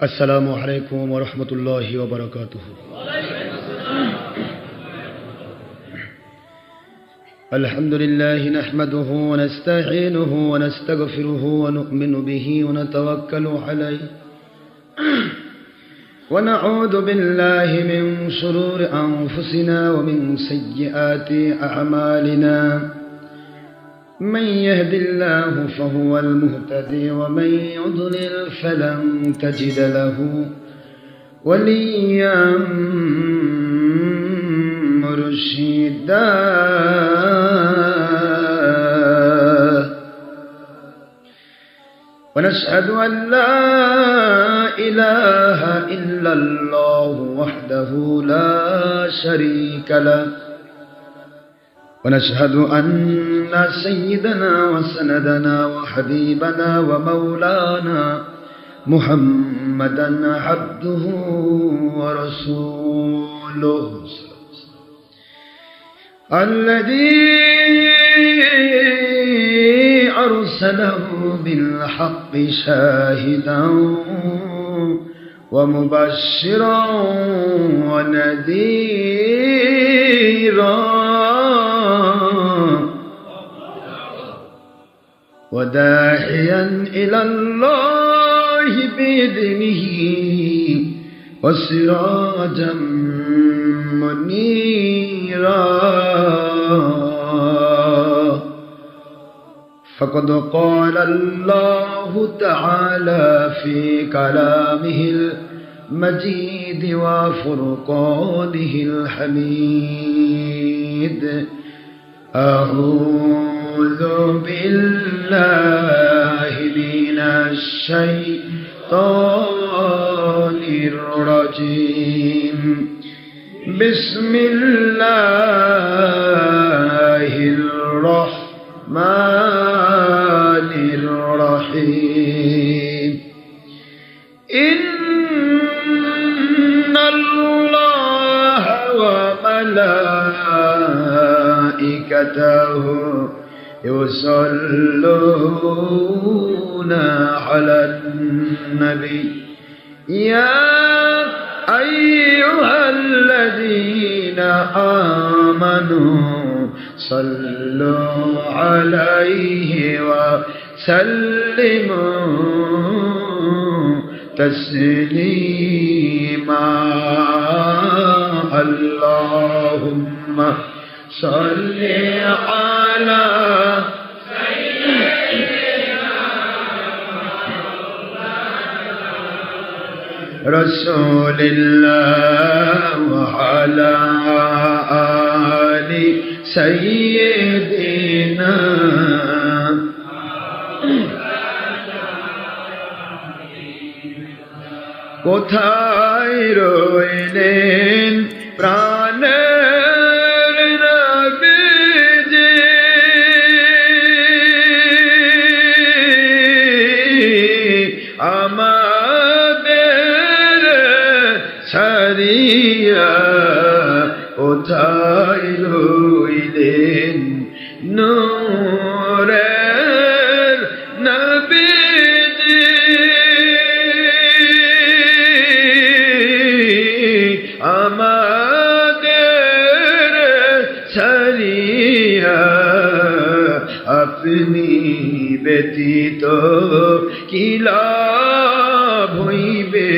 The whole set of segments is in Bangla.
السلام عليكم ورحمة الله وبركاته. الحمد لله نحمده ونستعينه ونستغفره ونؤمن به ونتوكل عليه ونعوذ بالله من شرور أنفسنا ومن سيئات أعمالنا. من يهد الله فهو المهتدي ومن يضلل فلن تجد له وليا مرشدا. ونشهد أن لا إله إلا الله وحده لا شريك له ونشهد أن سيدنا وسندنا وحبيبنا ومولانا محمدا عبده ورسوله الذي أرسله بالحق شاهدا ومبشرا ونذيرا وداعيا إلى الله بإذنه وسراجا منيرا. فقد قال الله تعالى في كلامه المجيد وفرقانه الحميد: أعوذ بالله من الشيطان الرجيم. بسم الله الرحمن الرحيم. إن الله وملائكته يصلون على النبي يا أيها الذين آمنوا صلوا عليه وسلموا تسليما. اللهم صل على رسول الله وعلى آل سيدنا. কোথায় রইলেন প্রাণের নবীজি, আমাদের ছাড়িয়া কোথায় রইলেন নূরের নবীজি, আমাদের ছাড়িয়া আপনি ব্যতীত কি লাভ হইবে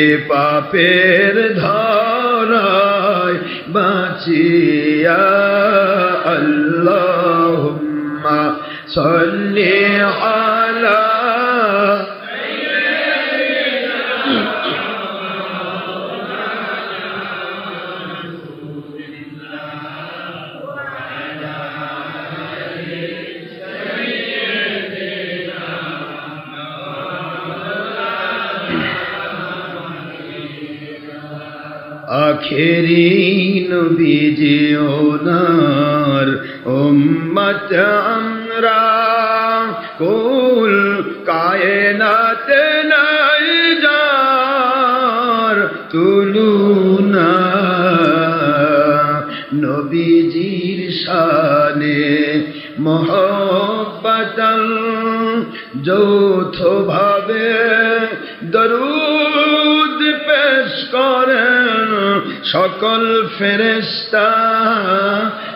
এ পাপের ধরায় বাঁচিয়া। আল্লাহুম্মা সাল্লি আলা আখেরি নবীজি ওনার উম্মত আমরা, কুল কায়নাত নাই যার তুলনা। নবীজির শানে মহব্বত যৌথভাবে দরুদ পেশ করেন সকল ফেরেশতা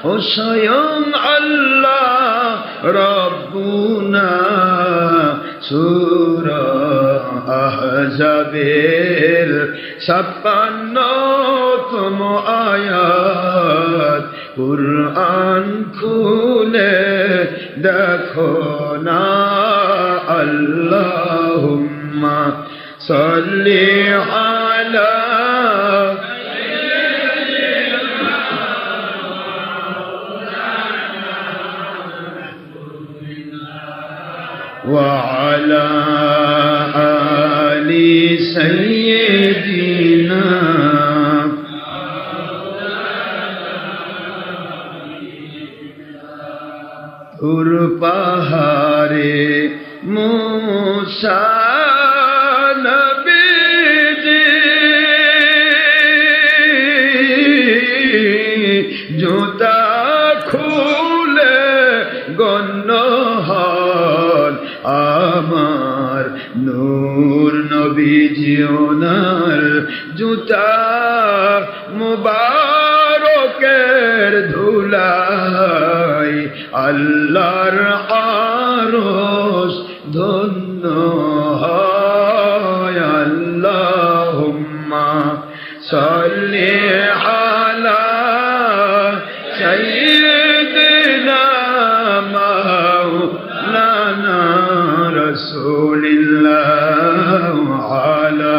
ও স্বয়ং আল্লাহ রব্বুনা। সূরা আহজাবের 56তম আয়াত। কুরআন খুলে দেখো না। আল্লাহুম্মা সাল্লি আলা وعلى آل سيدنا তুর পাহাড়ে মুসা নবীজি জুতা খুলে গণ্য হন আমার নূর নবীজি ওনার জুতা মুবারকের ধুলাই আল্লাহর আরশ ধন্য হয়। আল্লাহুম্মা সাল্লি আলা সাইয়্যিদিনা মাওলানা রাসূলিল্লাহ আলা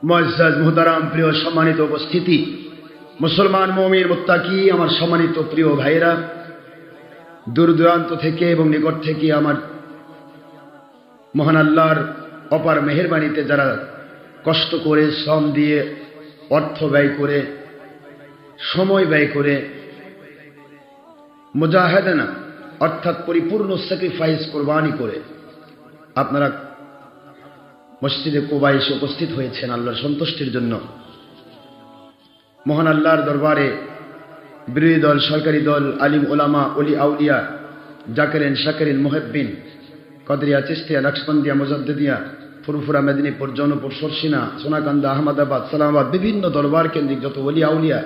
মুআজ্জাজ মুহতারাম প্রিয় সম্মানিত উপস্থিতি, মুসলমান মুমিন মুত্তাকি, আমার সম্মানিত প্রিয় ভাইরা, দূর দূরান্ত থেকে এবং নিকট থেকে আমার মহান আল্লাহর অপার মেহেরবানিতে যারা কষ্ট করে, শ্রম দিয়ে, অর্থ ব্যয় করে, সময় ব্যয় করে, মুজাহাদানা অর্থাৎ পরিপূর্ণ স্যাক্রিফাইস কোরবানি করে আপনারা মসজিদে কুবায় এসে উপস্থিত হয়েছেন আল্লাহর সন্তুষ্টির জন্য। মহান আল্লাহর দরবারে বিরোধী দল, সরকারি দল, আলিম ওলামা, অলি আউলিয়া, জাকেরিন, শাকেরিন, মুহিব্বিন, কদরিয়া, চিশতিয়া, নকশবন্দিয়া, মুজাদ্দিদিয়া, ফুরফুরা, মেদিনীপুর, জৌনপুর, সরসিনা, সোনাকান্দা, আহমদাবাদ, সালামাবাদ, বিভিন্ন দরবার কেন্দ্রিক যত অলি আউলিয়া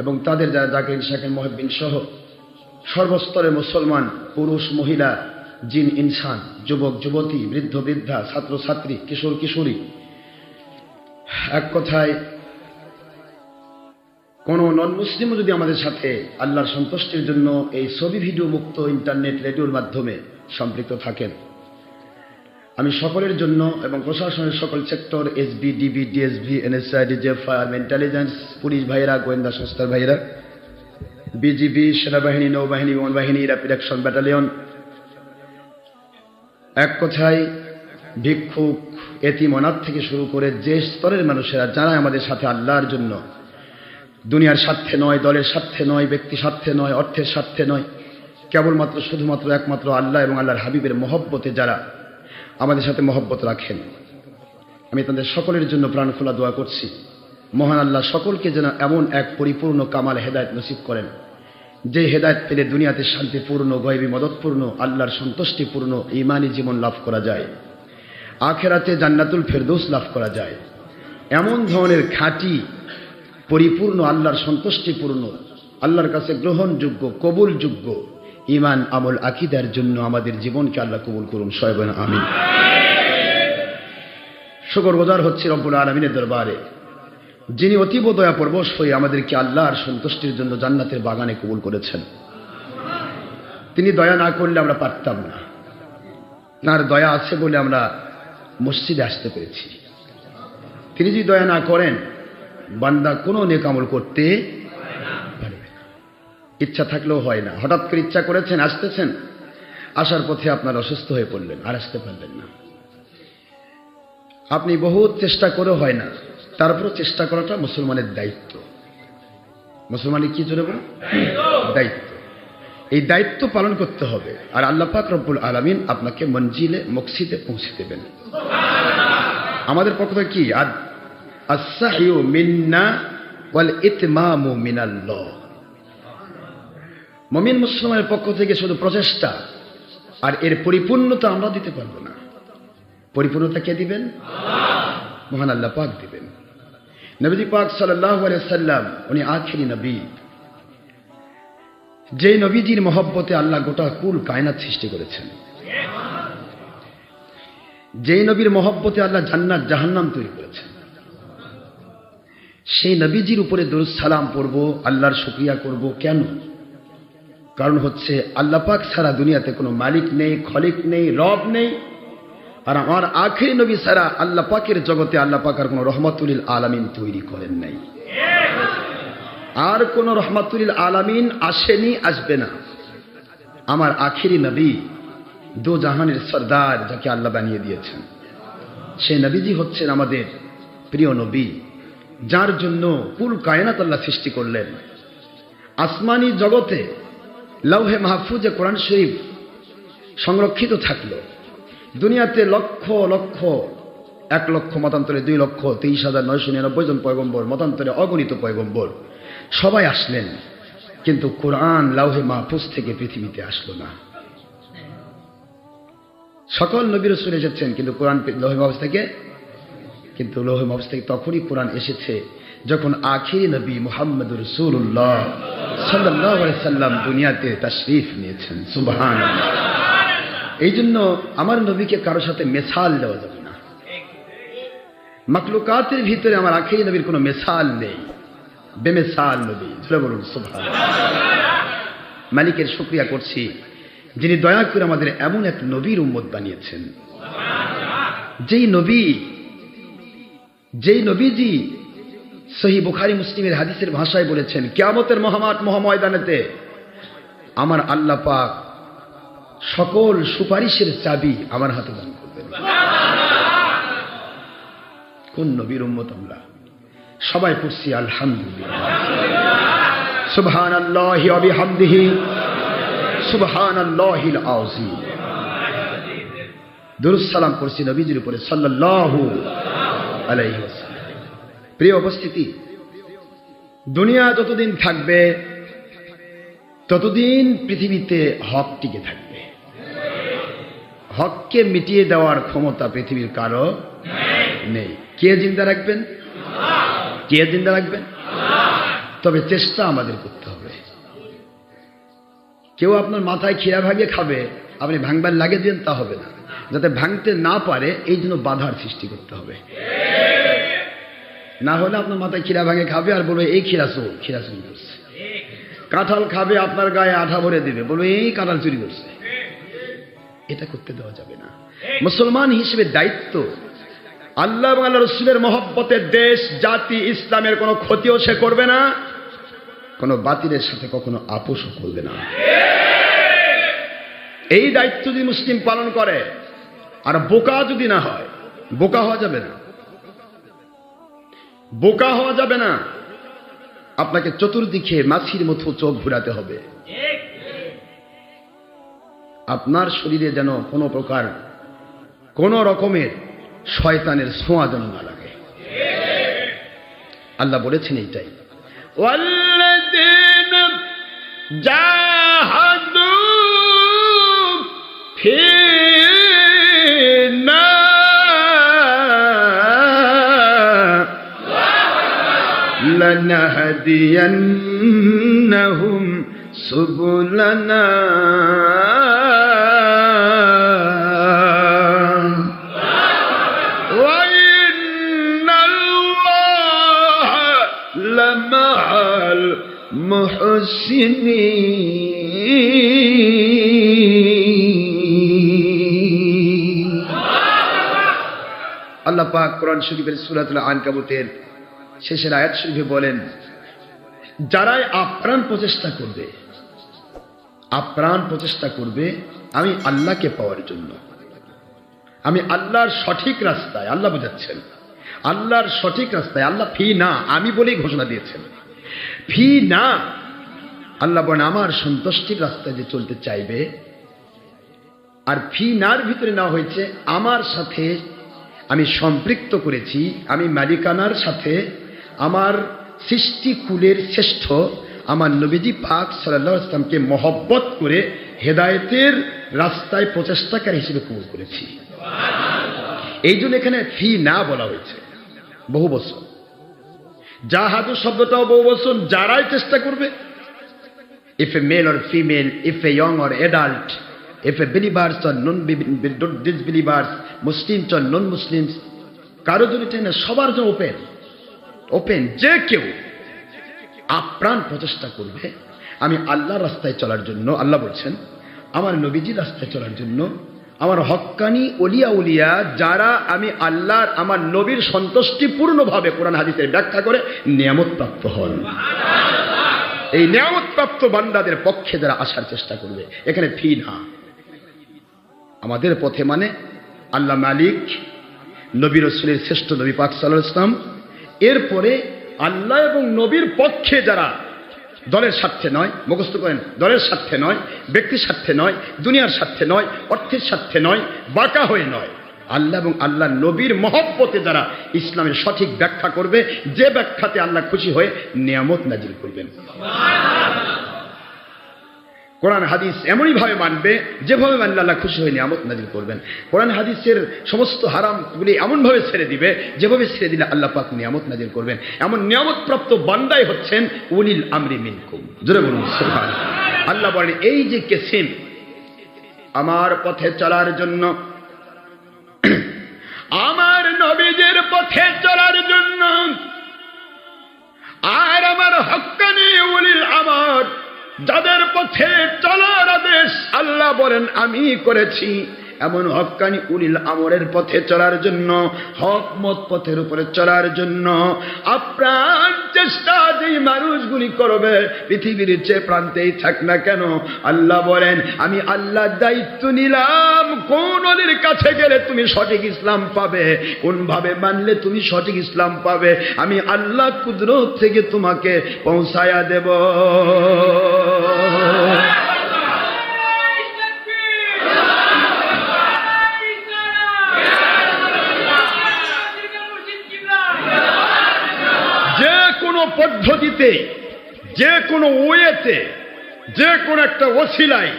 এবং তাদের যারা জাকেরিন, শাকেরিন, মুহিব্বিন সহ সর্বস্তরের মুসলমান পুরুষ, মহিলা, জিন, ইনসান, যুবক, যুবতী, বৃদ্ধ, বৃদ্ধা, ছাত্র, ছাত্রী, কিশোর, কিশোরী, এক কথায় কোনো নন মুসলিমও যদি আমাদের সাথে আল্লাহর সন্তুষ্টির জন্য এই ছবি ভিডিও মুক্ত ইন্টারনেট রেডিওর মাধ্যমে সম্পৃক্ত থাকেন, আমি সকলের জন্য এবং প্রশাসনের সকল sector, SB, DB, DSV, NSI, DGFI, army, intelligence, police ভাইয়েরা, গোয়েন্দা সংস্থার ভাইয়েরা, বিজিবি, সেনাবাহিনী, নৌবাহিনী, বিমান বাহিনী, র্যাপিড অ্যাকশন ব্যাটালিয়ন, এক কথায় ভিক্ষুক, এতিম, অনাথ থেকে শুরু করে যে স্তরের মানুষেরা যারা আমাদের সাথে আল্লাহর জন্য দুনিয়ার স্বার্থে নয়, দলের স্বার্থে নয়, ব্যক্তি স্বার্থে নয়, অর্থের স্বার্থে নয়, কেবলমাত্র শুধুমাত্র একমাত্র আল্লাহ এবং আল্লাহর হাবিবের মহব্বতে যারা আমাদের সাথে মহব্বত রাখেন, আমি তাদের সকলের জন্য প্রাণ খোলা দোয়া করছি। মহান আল্লাহ সকলকে যেন এমন এক পরিপূর্ণ কামাল হেদায়েত নসিব করেন, যে হেদায়েত পেলে দুনিয়াতে শান্তিপূর্ণ, গয়বী মদতপূর্ণ, আল্লাহর সন্তুষ্টিপূর্ণ ঈমানি জীবন লাভ করা যায়, আখিরাতে জান্নাতুল ফেরদৌস লাভ করা যায়। এমন ধরনের খাঁটি, পরিপূর্ণ, আল্লাহর সন্তুষ্টিপূর্ণ, আল্লাহর কাছে গ্রহণযোগ্য, কবুলযোগ্য ঈমান, আমল, আকীদার জন্য আমাদের জীবনকে আল্লাহ কবুল করুন, সবাই বলেন আমিন। শুকরগুজার হচ্ছে রব্বুল আলামিনের দরবারে, যিনি অতীব দয়া পরবশ হয়ে আমাদেরকে আল্লাহর সন্তুষ্টির জন্য জান্নাতের বাগানে কবুল করেছেন। তিনি দয়া না করলে আমরা পারতাম না, তার দয়া আছে বলে আমরা মসজিদে আসতে পেরেছি। তিনি যদি দয়া না করেন, বান্দা কোনো নেক আমল করতে পারবে না, ইচ্ছা থাকলেও হয় না। হঠাৎ করে ইচ্ছা করেছেন, আসতেছেন, আসার পথে আপনার অসুস্থ হয়ে পড়লেন, আর আসতে পারলেন না। আপনি বহুত চেষ্টা করেও হয় না, তারপরও চেষ্টা করাটা মুসলমানের দায়িত্ব। মুসলমানের কি জোরে বলেন? দায়িত্ব। এই দায়িত্ব পালন করতে হবে, আর আল্লাহ পাক রব্বুল আলামিন আপনাকে মঞ্জিলে মকসিদে পৌঁছে দেবেন। আমাদের পক্ষ থেকে কি, আসসাহিউ মিন্না ওয়াল ইতমামু মিনাল্লাহ। মুমিন মুসলমানের পক্ষ থেকে শুধু প্রচেষ্টা, আর এর পরিপূর্ণতা আমরা দিতে পারবো না। পরিপূর্ণতা কে দিবেন? মহান আল্লাহ পাক দিবেন। নবী পাক সাল্লাল্লাহু আলাইহি সাল্লাম উনি আখিরি নবী, যে নবীজির মহব্বতে আল্লাহ গোটা কুল কায়নাত সৃষ্টি করেছেন, যেই নবীর মহব্বতে আল্লাহ জান্নাত জাহান্নাম তৈরি করেছেন, সেই নবীজির উপরে দরুদ সালাম পড়ব, আল্লাহর শুকরিয়া করব। কেন? কারণ হচ্ছে আল্লাহ পাক ছাড়া দুনিয়াতে কোনো মালিক নেই, খলিক নেই, রব নেই। আর আমার আখিরি নবী ছাড়া আল্লাহ পাকের জগতে আল্লাহ পাক আর কোনো রহমাতুল আলামিন তৈরি করেন নাই, আর কোন রহমাতুল আলামিন আসেনি, আসবে না। আমার আখিরি নবী দো জাহানের সরদার, যাকে আল্লাহ বানিয়ে দিয়েছেন, সেই নবীজি হচ্ছেন আমাদের প্রিয় নবী, যার জন্য কুল কায়নাত আল্লাহ সৃষ্টি করলেন। আসমানি জগতে লৌহে মাহফুজে কোরআন শরীফ সংরক্ষিত থাকলো। দুনিয়াতে লক্ষ লক্ষ, 1 লক্ষ, মতান্তরে 2,23,999 জন পয়গম্বর, মতান্তরে অগণিত পয়গম্বর সবাই আসলেন, কিন্তু কোরআন লৌহে মাহফুজ থেকে পৃথিবীতে আসলো না। সকল নবী রাসূল এসেছেন, কিন্তু কোরআন লৌহে মাহফুজ থেকে, কিন্তু লৌহে মাহফুজ থেকে তখনই কোরআন এসেছে যখন আখিরি নবী মুহাম্মদুর রাসূলুল্লাহ সাল্লাল্লাহু আলাইহি সাল্লাম দুনিয়াতে তাশরীফ নিয়েছেন। সুবহানাল্লাহ। এই জন্য আমার নবীকে কারোর সাথে মেসাল দেওয়া যাবে না। মাখলুকাতের ভিতরে আমার আখিরি নবীর কোনো মেসাল নেই, বেমেসাল নবী। জোরে বলুন সুবহানাল্লাহ। মালিকের শুকরিয়া করছি, যিনি দয়া করে আমাদের এমন এক নবীর উম্মত বানিয়েছেন, যেই নবীজি সহিহ বুখারী মুসলিমের হাদিসের ভাষায় বলেছেন, কিয়ামতের মহাময়দানেতে আমার আল্লাহ পাক সকল সুপারিশের চাবি আমার হাতে দান করবেন। কোন নবীর উম্মত আমরা? সবাই পড়ছি আলহামদুলিল্লাহ, সুবহানাল্লাহি ওয়া বিহামদিহি, সুবহানাল্লাহিল আযীম। দুরূদ সালাম পড়ছি নবীজির উপরে সাল্লাল্লাহু আলাইহি ওয়াসাল্লাম। প্রিয় উপস্থিতি, দুনিয়া যতদিন থাকবে ততদিন পৃথিবীতে হক টিকে থাকবে। হককে মিটিয়ে দেওয়ার ক্ষমতা পৃথিবীর কারো নেই। কে জিন্দা রাখবেন? কে জিন্দা রাখবেন? তবে চেষ্টা আমাদের করতে হবে। কেউ আপনার মাথায় খিরা ভাঙিয়ে খাবে, আপনি ভাঙবার লাগে দিন, তা হবে না। যাতে ভাঙতে না পারে এই জন্য বাধার সৃষ্টি করতে হবে। না হলে আপনার মাথায় খিরা ভাঙে খাবে আর বলবে এই খিরা চুরি করছে। কাঁঠাল খাবে, আপনার গায়ে আঠা ভরে দেবে, বলবে এই কাঁঠাল চুরি করছে। এটা করতে দেওয়া যাবে না। মুসলমান হিসেবে দায়িত্ব, আল্লাহ এবং আল্লাহ রাসূলের মহব্বতের দেশ, জাতি, ইসলামের কোনো ক্ষতিও সে করবে না, কোনো বাতিলের সাথে কখনো আপোষও করবে না। এই দায়িত্ব যদি মুসলিম পালন করে, আর বোকা যদি না হয়, বোকা হওয়া যাবে না, বোকা হওয়া যাবে না। আপনাকে চতুর্দিকে মাছির মতো চোখ ঘুরাতে হবে। আপনার শরীরে যেন কোনো প্রকার কোন রকমের শয়তানের ছোঁয়া যেন না লাগে। আল্লাহ বলেছেন এইটাই, ওয়াল্লাযীনা জাহাদু ফীনা লানাহদিয়ান্নাহুম সুবুলানা ওয়া ইন্নাল্লাহা লামাআল মুহসিনিন। আল্লাহ পাক কোরআন শরীফের সূরাতুল আনকাবুতের শেষের আয়াত শরীফে বলেন, যারাই আপ্রাণ প্রচেষ্টা করবে আমি আল্লাহকে পাওয়ার জন্য, আমি আল্লাহর সঠিক রাস্তায়, আল্লাহ বোঝাচ্ছেন আল্লাহর সঠিক রাস্তায়, আল্লাহ ফি না আমি বলেই ঘোষণা দিয়েছেন, ফি না। আল্লাহ বলেন আমার সন্তুষ্টির রাস্তায় যে চলতে চাইবে, আর ফি নার ভিতরে না হয়েছে আমার সাথে আমি সম্পৃক্ত করেছি, আমি মালিকানার সাথে, আমার সৃষ্টিকুলের শ্রেষ্ঠ আমার নবীজি পাক সাল্লাল্লাহু আলাইহি ওয়াসাল্লামকে মহব্বত করে হেদায়েতের রাস্তায় প্রচেষ্টাকারী হিসেবে কবুল করেছি। এই জন্য এখানে ফি না বলা হয়েছে, বহু বছর। জাহাদু শব্দটাও বহু বছর, যারাই চেষ্টা করবে, if a male or female, if a young or adult, if a believers or non-disbelievers, Muslims or non-Muslims, কারো জন্য এটা না, সবার জন্য ওপেন ওপেন। যে কেউ আপ্রাণ প্রচেষ্টা করবে আমি আল্লাহর রাস্তায় চলার জন্য, আল্লাহ বলছেন আমার নবীজির রাস্তায় চলার জন্য, আমার হক্কানি ওলিয়া উলিয়া যারা আমি আল্লাহর আমার নবীর সন্তুষ্টিপূর্ণভাবে কোরআন হাদিসের ব্যাখ্যা করে নিয়ামত প্রাপ্ত হন, এই নিয়ামত প্রাপ্ত বান্দাদের পক্ষে যারা আসার চেষ্টা করবে, এখানে ফি না। আমাদের পথে মানে আল্লাহ মালিক, নবী রাসূলের শ্রেষ্ঠ নবী পাক সাল্লাল্লাহু আলাইহি ওয়াসাল্লাম, এরপরে আল্লাহ এবং নবীর পক্ষে যারা, দলের স্বার্থে নয়, মুখস্থ করেন, দলের স্বার্থে নয়, ব্যক্তির স্বার্থে নয়, দুনিয়ার স্বার্থে নয়, অর্থের স্বার্থে নয়, বাঁকা হয়ে নয়, আল্লাহ এবং আল্লাহ নবীর মহব্বতে যারা ইসলামের সঠিক ব্যাখ্যা করবে, যে ব্যাখ্যাতে আল্লাহ খুশি হয়ে নিয়ামত নাজিল করবেন। কোরআন হাদিস এমনই ভাবে মানবে যেভাবে মানলে আল্লাহ খুশি হয়ে নিয়ামত নাজিল করবেন। কোরআন হাদিসের সমস্ত হারামগুলি এমনভাবে ছেড়ে দিবে যেভাবে ছেড়ে দিলে আল্লাহ পাক নিয়ামত নাজিল করবেন। এমন নিয়ামত প্রাপ্ত বান্দাই হচ্ছেন উলিল আমরি মিনকুম। জোরে বলুন সুবহানাল্লাহ। আল্লাহ বলেন এই যে কিসিম আমার পথে চলার জন্য, আমার নবীদের পথে চলার জন্য, আর আমার হক্কানি উলিল আমর যাদের পথে চলার আদেশ আল্লাহ বলেন আমি করেছি, এমন হক্কানি উলিল আমরের পথে চলার জন্য, হক মত পথের উপরে চলার জন্য আপ্রাণ চেষ্টা যেই মানুষগুলি করবে, পৃথিবীর যে প্রান্তেই থাক না কেন, আল্লাহ বলেন আমি আল্লাহ দায়িত্ব নিলাম কোন অলির কাছে গেলে তুমি সঠিক ইসলাম পাবে, কোন ভাবে মানলে তুমি সঠিক ইসলাম পাবে, আমি আল্লাহ কুদরত থেকে তোমাকে পৌঁছায়া দেব। যে কোনো পদ্ধতিতে, যে কোনো ওয়েতে, যে কোনো একটা ওসিলায়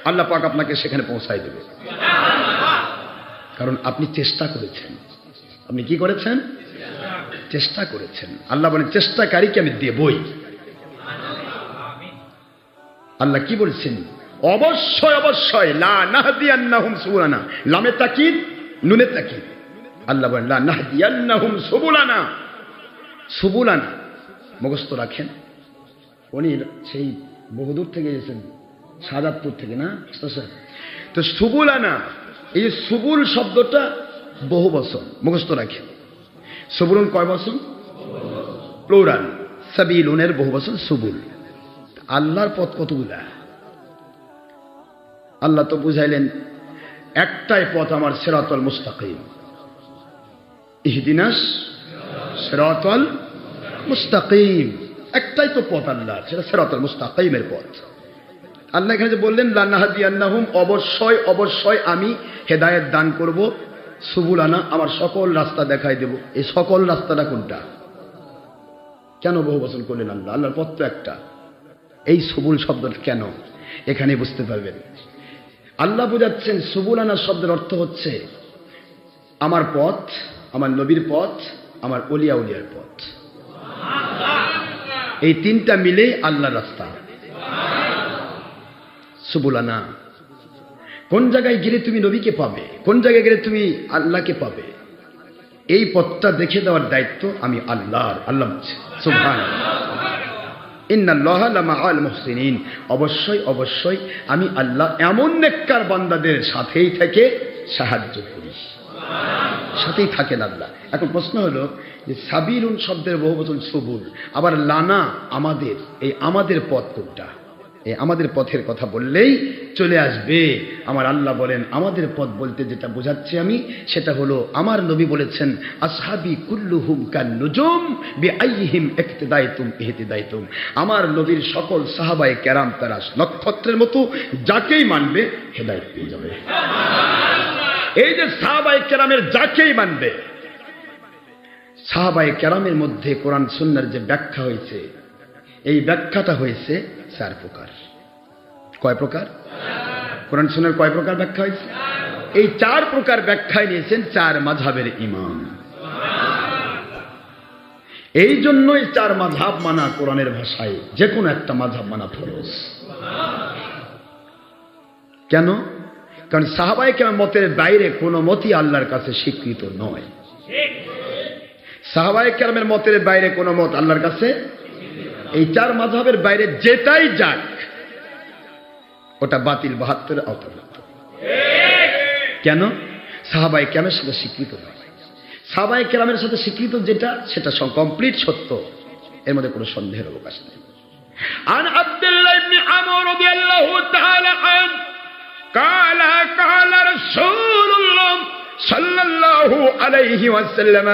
আল্লাহ পাক আপনাকে সেখানে পৌঁছায় দেবে, কারণ আপনি চেষ্টা করেছেন। আপনি কি করেছেন? চেষ্টা করেছেন। আল্লাহ বলেন চেষ্টাকারীকে আমি দেবই। আল্লাহ কি বলছেন? অবশ্যই অবশ্যই, লা নাহদিয়ান্নাহুম সুবুলানা, লামে তাকিদ নুনে তাকিদ। আল্লাহ বলেন লা নাহদিয়ান্নাহুম সুবুলানা, সুবুলানা মুখস্থ রাখেন। উনি সেই বহুদূর থেকে এসেছেন, শাহজাদপুর থেকে, না তো সুবুলানা, এই যে সুবুল শব্দটা বহু বচন, মুখস্থ রাখেন। সুবুলুন কয় বচন? প্লুরাল। সাবিলুনের বহু বচন সুবুল। আল্লাহর পথ কতগুলা? আল্লাহ তো বুঝাইলেন একটাই পথ আমার, সিরাতাল মুস্তাকিম। ইহদিনাস সিরাতাল মুস্তাকিম, একটাই তো পথ আল্লাহ, সেটা সিরাতাল মুস্তাকিমের পথ। আল্লাহ এখানে যে বললেন লা নাহদিয়ান্নাহুম, অবশ্যই অবশ্যই আমি হেদায়েত দান করব, সুবুলানা আমার সকল রাস্তা দেখাই দেব। এই সকল রাস্তাটা কোনটা? কেন বহু বচন করলেন আল্লাহ? আল্লাহর পথ তো একটা। এই সুবুল শব্দটা কেন এখানে বুঝতে পারবেন। আল্লাহ বোঝাচ্ছেন সুবুলানা শব্দের অর্থ হচ্ছে আমার পথ, আমার নবীর পথ, আমার ওলিয়া উলিয়ার পথ। এই তিনটা মিলেই আল্লাহর রাস্তা। সুবুলানা, কোন জায়গায় গেলে তুমি নবীকে পাবে, কোন জায়গায় গেলে তুমি আল্লাহকে পাবে, এই পথটা দেখে দেওয়ার দায়িত্ব আমি আল্লাহর। আল্লাহ বলছে সুবহানাল্লাহ, ইন্নাল্লাহা লামাআল মুহসিনিন, অবশ্যই অবশ্যই আমি আল্লাহ এমন নেককার বান্দাদের সাথেই থেকে সাহায্য করি, সাথেই থাকেন আল্লাহ। এখন প্রশ্ন হলো যে সাবিলুন শব্দের বহুবচন সুবুল, আবার লানা আমাদের, এই আমাদের পথ কোনটা? এই আমাদের পথের কথা বললেই চলে আসবে আমার আল্লাহ বলেন আমাদের পথ বলতে যেটা বোঝাচ্ছি আমি, সেটা হলো আমার নবী বলেছেন আসহাবি কুল্লুহুম কান নুজুম বিআইহিম ইক্তিদাইতুম ইহতিদাইতুম, আমার নবীর সকল সাহাবায়ে কেরাম তারা নক্ষত্রের মতো, যাকেই মানবে হেদায়েত পেয়ে যাবে। এই যে সাহাবায়ে কেরামের যাকেই মানবে, সাহাবায়ে কেরামের মধ্যে কোরআন সুন্নাহর যে ব্যাখ্যা হয়েছে, এই ব্যাখ্যাটা হয়েছে 4 প্রকার। কয় প্রকার? কোরআন সুন্নাহর কয় প্রকার ব্যাখ্যা হয়েছে? এই 4 প্রকার ব্যাখ্যায় নিয়েছেন 4 মাযহাবের ইমাম। এই জন্যই 4 মাযহাব মানা কোরআনের ভাষায় যে কোনো একটা মাযহাব মানা ফরজ। কেন? কারণ সাহাবায়ে কেরাম মতের বাইরে কোনো মতই আল্লাহর কাছে স্বীকৃত নয়। সাহাবায়ে কেরামের মতের বাইরে কোনো মত আল্লাহর কাছে, এই 4 মাযহাবের বাইরে যেটাই যাক ওটা বাতিল, 72 অন্তর্ভুক্ত। কেন? সাহাবায়ে কেরামের সাথে স্বীকৃত নয়। সাহাবায়ে কেরামের সাথে স্বীকৃত যেটা, সেটা কমপ্লিট সত্য, এর মধ্যে কোনো সন্দেহের অবকাশ নেই। আন আব্দুল্লাহ ইবনে আমর রাদিয়াল্লাহু তাআলা আন قال قال رسول الله صلى الله عليه وسلم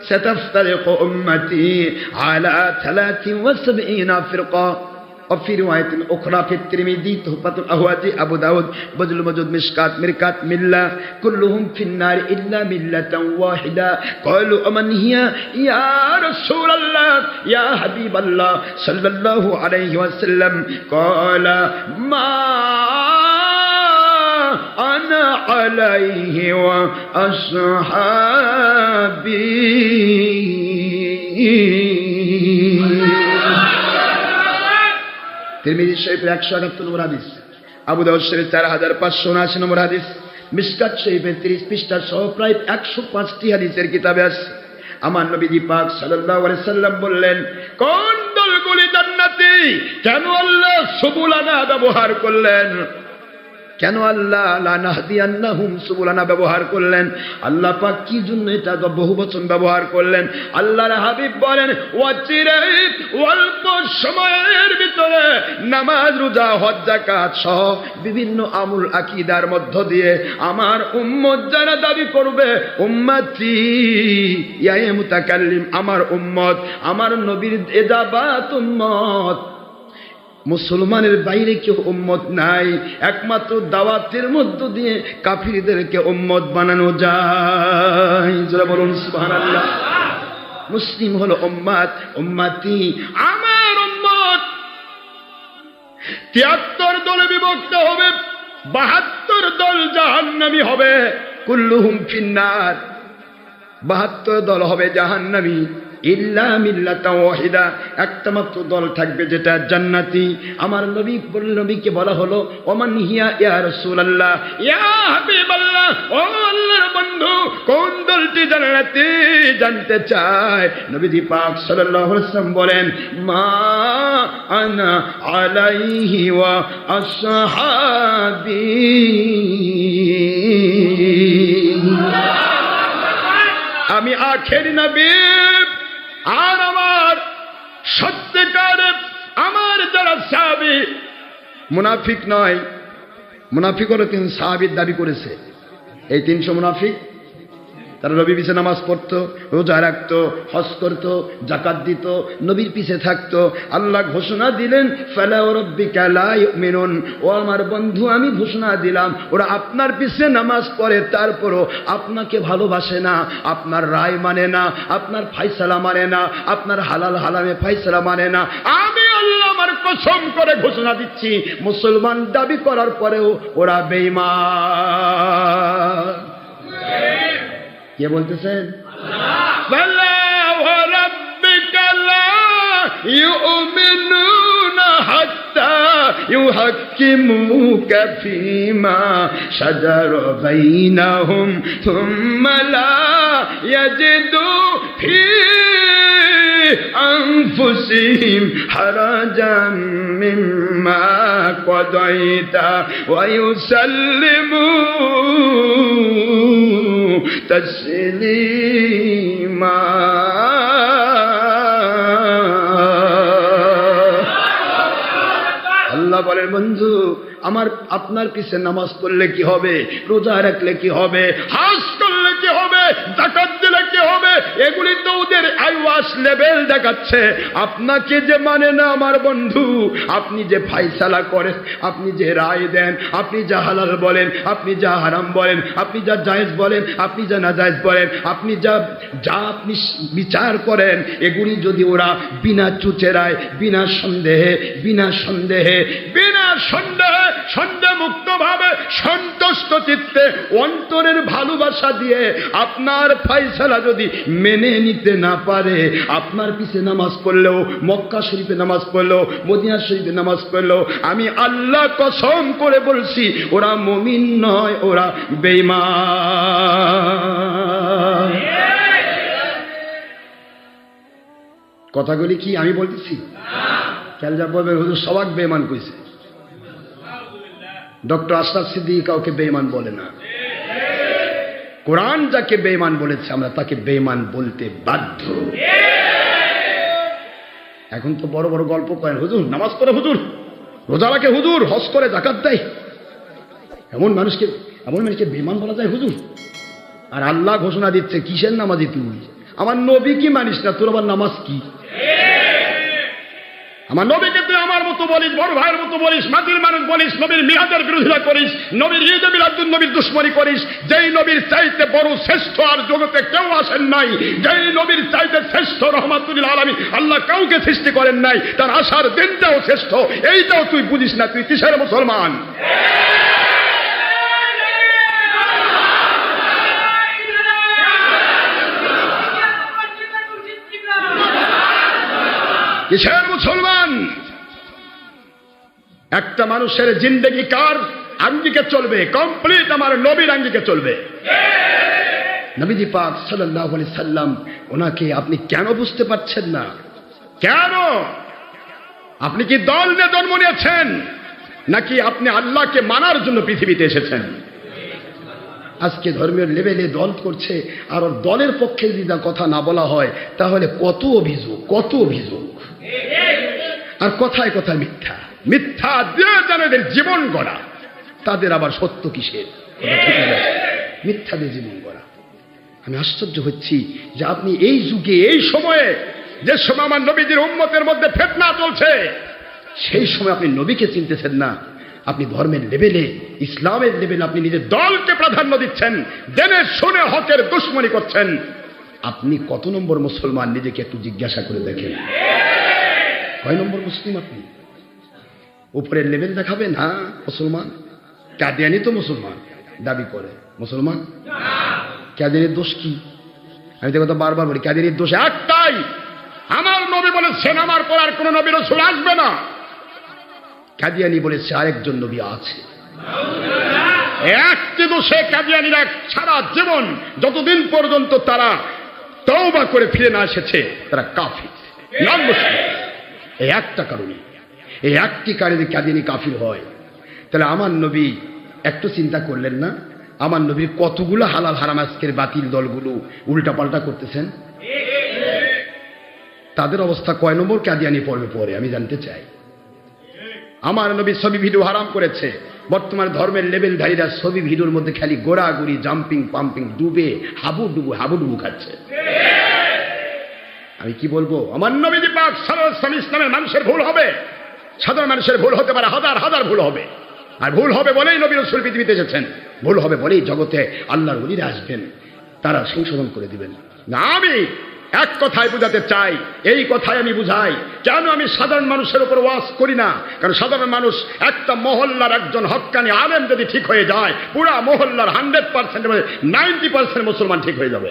ستفترق أمتي على 73 فرقة. وفي رواية أخرى في الترمذي تحفة الأهوازي أبو داود بذل الموجود مشكات مركات ملة كلهم في النار إلا ملة واحدة. قالوا ومن هي يا رسول الله يا حبيب الله صلى الله عليه وسلم؟ قال ما أنا عليه وأصحابي. তিরমিজি শরীফের 178 নম্বর হাদিস, আবু দাউদ শরীফ 4579 নম্বর হাদিস, মিশকাত শরীফের 30 পৃষ্ঠা সহ প্রায় 105টি হাদিসের কিতাবে আছে। আমার নবীজি পাক সাল্লাল্লাহু আলাইহি সাল্লাম বললেন, কোন দলগুলি জান্নাতি? কেন আল্লাহ সুবুলানা ব্যবহার করলেন? কেন আল্লাহ লা নাহদিয়ান্নাহুম সুবুলানা ব্যবহার করলেন? আল্লাহ পাক কি জন্য এটা বহুবচন ব্যবহার করলেন? আল্লাহর হাবিব বলেন, ওয়াচিরাই অল্প সময়ের ভিতরে নামাজ, রোজা, হজ, যাকাত সহ বিভিন্ন আমল আকীদার মধ্য দিয়ে আমার উম্মত যারা দাবি করবে উম্মতি ইয়া মুতাকাল্লিম, আমার উম্মত, আমার নবীর এজাবাত উম্মত, মুসলমানের বাইরে কেউ উম্মত নাই, একমাত্র দাওয়াতের মধ্য দিয়ে কাফিরদেরকে উম্মত বানানো যায়। যারা বলুন সুবহানাল্লাহ। মুসলিম হলো উম্মত, উম্মতি, আমার উম্মত 73 দলে বিভক্ত হবে, 72 দল জাহান্নামী হবে। কুল্লুহুম ফিন্নার, 72 দল হবে জাহান্নামী। ইল্লা মিল্লাতান ওয়াহিদা, একটা মাত্র দল থাকবে যেটা জান্নাতি। আমার নবীকে বলা হলো, ওমান হিয়া ইয়া রাসূলুল্লাহ ইয়া হাবিবাল্লাহ, ও আল্লাহর বন্ধু কোন দলটি জান্নাতি জানতে চায়? নবীজি পাক সাল্লাল্লাহু আলাইহি ওয়াসাল্লাম বলেন, মা আনা আলাইহি ওয়া আসহাবি। আমি আখেরি নবী, আর আমার সত্যিকার আমার যারা সাহাবী, মুনাফিক নয়, মুনাফিক হলো 3 সাহাবীর দাবি করেছে। এই 300 মুনাফিক, তারা নবীর পিছে নামাজ পড়তো, রোজা রাখতো, হজ করতো, যাকাত দিত, নবীর পিছে থাকতো। আল্লাহ ঘোষণা দিলেন, ফালা রাব্বিকা লা ইউমিনুন, ও আমার বন্ধু আমি ঘোষণা দিলাম ওরা আপনার পিছে নামাজ পড়ে, তারপরও আপনাকে ভালোবাসে না, আপনার রায় মানে না, আপনার ফয়সালা মানে না, আপনার হালাল হারামে ফয়সালা মানে না। আমি আল্লাহ আমার কসম করে ঘোষণা দিচ্ছি, মুসলমান দাবি করার পরেও ওরা বেঈমান। কে বলতেছেন? ইউহাক্কিমুকা ফীমা শাজারা বাইনাহুম থুম্মা লা ইয়াজিদু ফী আনফুসিহিম হারাজাম মিম্মা কাদাইতা ওয়া ইউসাল্লিমু তাসলিমা। আল্লাহ বলেন, বন্ধু আমার আপনার পিছে নামাজ পড়লে কি হবে, রোজা রাখলে কি হবে, হজ করলে কি হবে, যাকাত দিলে কি হবে, এগুলি তো ওদের আইওয়াস লেভেল দেখাচ্ছে। আপনাকে যে মানে না আমার বন্ধু, আপনি যে ফায়সালা করেন, আপনি যে রায় দেন, আপনি যা হালাল বলেন, আপনি যা হারাম বলেন, আপনি যা জায়েজ বলেন, আপনি যা নাজায়েজ বলেন, আপনি যা আপনি বিচার করেন, এগুলি যদি ওরা বিনা চুচেরায়, বিনা সন্দেহে সন্দেহ মুক্ত ভাবে সন্তুষ্ট চিত্তে অন্তরের ভালোবাসা দিয়ে আপনার ফয়সালা যদি মেনে নিতে না পারে, আপনার পিছে নামাজ পড়লেও, মক্কা শরীফে নামাজ পড়লেও, মদিনা শরীফে নামাজ পড়লেও, আমি আল্লাহ কসম করে বলছি ওরা মুমিন নয়, ওরা বেঈমান। কথাগুলি কি আমি বলতেছি? খেয়াল যা বলবেন, হুজুর সবাক বেঈমান কইছে। ডক্টর আশরাফ সিদ্দিকী কাউকে বেঈমান বলে না। কোরআন যাকে বেঈমান বলেছে আমরা তাকে বেঈমান বলতে বাধ্য। এখন তো বড় বড় গল্প করেন, হুজুর নামাজ পড়ে, হুজুর রোজা রাখে, হুজুর হজ করে, যাকাত দেয়। এমন মানুষকে বেঈমান বলা যায় হুজুর? আর আল্লাহ ঘোষণা দিচ্ছে, কিসের নামাজি তুই? আমার নবী কি মানিস না, তোর আবার নামাজ কি? আমার নবীকে তুই আমার মতো বলিস, বড় ভাইয়ের মতো বলিস, মাটির মানুষ বলিস, নবীর মিলাদের বিরোধিতা করিস, নবীর ঈদে মিলাদুন নবীর দুশমনি করিস। যেই নবীর চাইতে বড় শ্রেষ্ঠ আর জগতে কেউ আসেন নাই, যেই নবীর চাইতে শ্রেষ্ঠ রহমাতুল আলামিন আল্লাহ কাউকে সৃষ্টি করেন নাই, তার আসার দিনটাও শ্রেষ্ঠ, এইটাও তুই বুঝিস না, তুই কিসের মুসলমান? কিসের মুসলমান? একটা মানুষের জিন্দেগি কার আঙ্গিকে চলবে? কমপ্লিট আমার নবীর আঙ্গিকে চলবে। নবীজি পাক সাল্লাল্লাহু আলাইহি সাল্লাম, ওনাকে আপনি কেন বুঝতে পারছেন না? কেন? আপনি কি দল নিয়ে জন্ম নিয়েছেন, নাকি আপনি আল্লাহকে মানার জন্য পৃথিবীতে এসেছেন? আজকে ধর্মীয় লেভেলে দল করছে, আর দলের পক্ষে যদি কথা না বলা হয় তাহলে কত অভিযোগ, আর কথায় কথায় মিথ্যা দিয়ে যাদের জীবন গড়া, তাদের আবার সত্য কিসের? মিথ্যা দিয়ে জীবন গড়া। আমি আশ্চর্য হচ্ছি যে আপনি এই যুগে, এই সময়ে, যে সময় আমার নবীজির উম্মতের মধ্যে ফিতনা চলছে, সেই সময় আপনি নবীকে চিনতেছেন না। আপনি ধর্মের লেভেলে, ইসলামের লেভেলে আপনি নিজের দলকে প্রাধান্য দিচ্ছেন, জেনে শুনে হকের দুশমনি করছেন। আপনি কত নম্বর মুসলমান নিজেকে একটু জিজ্ঞাসা করে দেখেন। কয় নম্বর মুসলিম আপনি? উপরের লেভেল দেখাবেন, হ্যাঁ মুসলমান। কাদিয়ানি তো মুসলমান দাবি করে, মুসলমান। কাদিয়ানির দোষ কি? আমি তো কথা বারবার বলি, কাদিয়ানির দোষ একটাই, আমার নবী বলেছেন আমার পর আর কোন নবী রাসূল আসবে না। কাদিয়ানি বলেছে আরেকজন নবী আছে। একটি দোষে কাদিয়ানিরা সারা জীবন, যতদিন পর্যন্ত তারা তওবা করে ফিরে না এসেছে, তারা কাফির, নন মুসলিম। এই একটা কারণে, এই একটি কারণে কাদিয়ানি কাফির হয়। তাহলে আমার নবী একটু চিন্তা করলেন না? আমার নবীর কতগুলো হালাল হারাম আজকের বাতিল দলগুলো উল্টা পাল্টা করতেছেন, তাদের অবস্থা কয় নম্বর কাদিয়ানি পড়বে পরে আমি জানতে চাই। আমার নবী ছবি ভিডিও হারাম করেছে। বর্তমান ধর্মের লেভেলধারীরা ছবি ভিডিওর মধ্যে খালি গোড়াগুড়ি, জাম্পিং পাম্পিং, ডুবে হাবুডুবু খাচ্ছে। আমি কি বলবো? আমার নবী পাক সাল্লাল্লাহু আলাইহি ওয়াসাল্লাম ইসলামের মানুষের ভুল হবে, সাধারণ মানুষের ভুল হতে পারে, হাজার ভুল হবে। আর ভুল হবে বলেই নবী রাসূল পৃথিবীতে এসেছেন, ভুল হবে বলেই জগতে আল্লাহর ওলিরা আসবেন, তারা সংশোধন করে দিবেন। না, আমি এক কথায় বুঝাতে চাই, এই কথাই আমি বুঝাই। কেন আমি সাধারণ মানুষের উপর ওয়াজ করি না? কারণ সাধারণ মানুষ, একটা মহল্লার একজন হক্কানি আলেম যদি ঠিক হয়ে যায়, পুরা মহল্লার 100% 90% মুসলমান ঠিক হয়ে যাবে।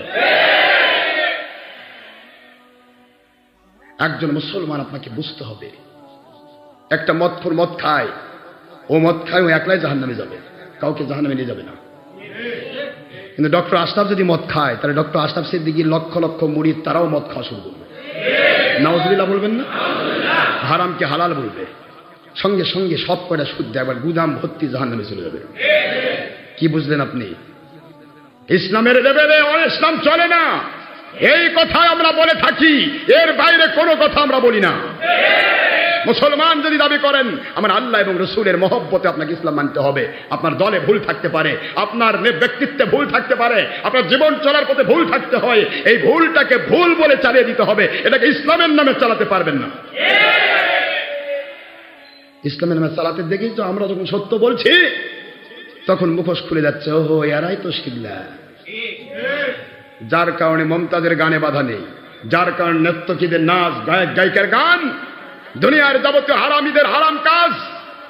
একজন মুসলমান আপনাকে বুঝতে হবে, একটা মদখোর মদ খায়, ও মদ খায়, ও একলাই জাহান্নামে যাবে, কাউকে জাহান্নামে নিয়ে যাবে না। কিন্তু ডক্টর আশরাফ যদি মদ খায়, তাহলে ডক্টর আশরাফ সিদ্দিকীর লক্ষ লক্ষ মুরিদ তারাও মদ খাওয়া শুরু করবে। নাউজুবিল্লাহ বলবেন না? হারামকে হালাল বলবে, সঙ্গে সঙ্গে সব কয়টা শুদ্ধ, একবার গুদাম ভর্তি জাহান্নামে চলে যাবে। কি বুঝলেন আপনি? ইসলামের লেভেলে ইসলাম চলে না, এই কথা আমরা বলে থাকি, এর বাইরে কোনো কথা আমরা বলি না। মুসলমান যদি দাবি করেন, আমার আল্লাহ এবং রসুলের মহব্বতে আপনাকে ইসলাম মানতে হবে। আপনার দলে ভুল থাকতে পারে, আপনার ব্যক্তিত্বে ভুল থাকতে পারে, আপনার জীবন চলার পথে ভুল থাকতে হয়, এই ভুলটাকে ভুল বলে চালিয়ে দিতে হবে। এটাকে ইসলামের নামে চালাতে পারবেন না। ইসলামের নামে চালাতে দেখি তো আমরা যখন সত্য বলছি তখন মুখোশ খুলে যাচ্ছে, ওহো এরাই তো শিখলা। যার কারণে মমতাজের গানে বাধা নেই, যার কারণে নর্তকীদের নাচ, গায়ক গায়িকার গান, দুনিয়ার যাবতীয় হারামিদের হারাম কাজ,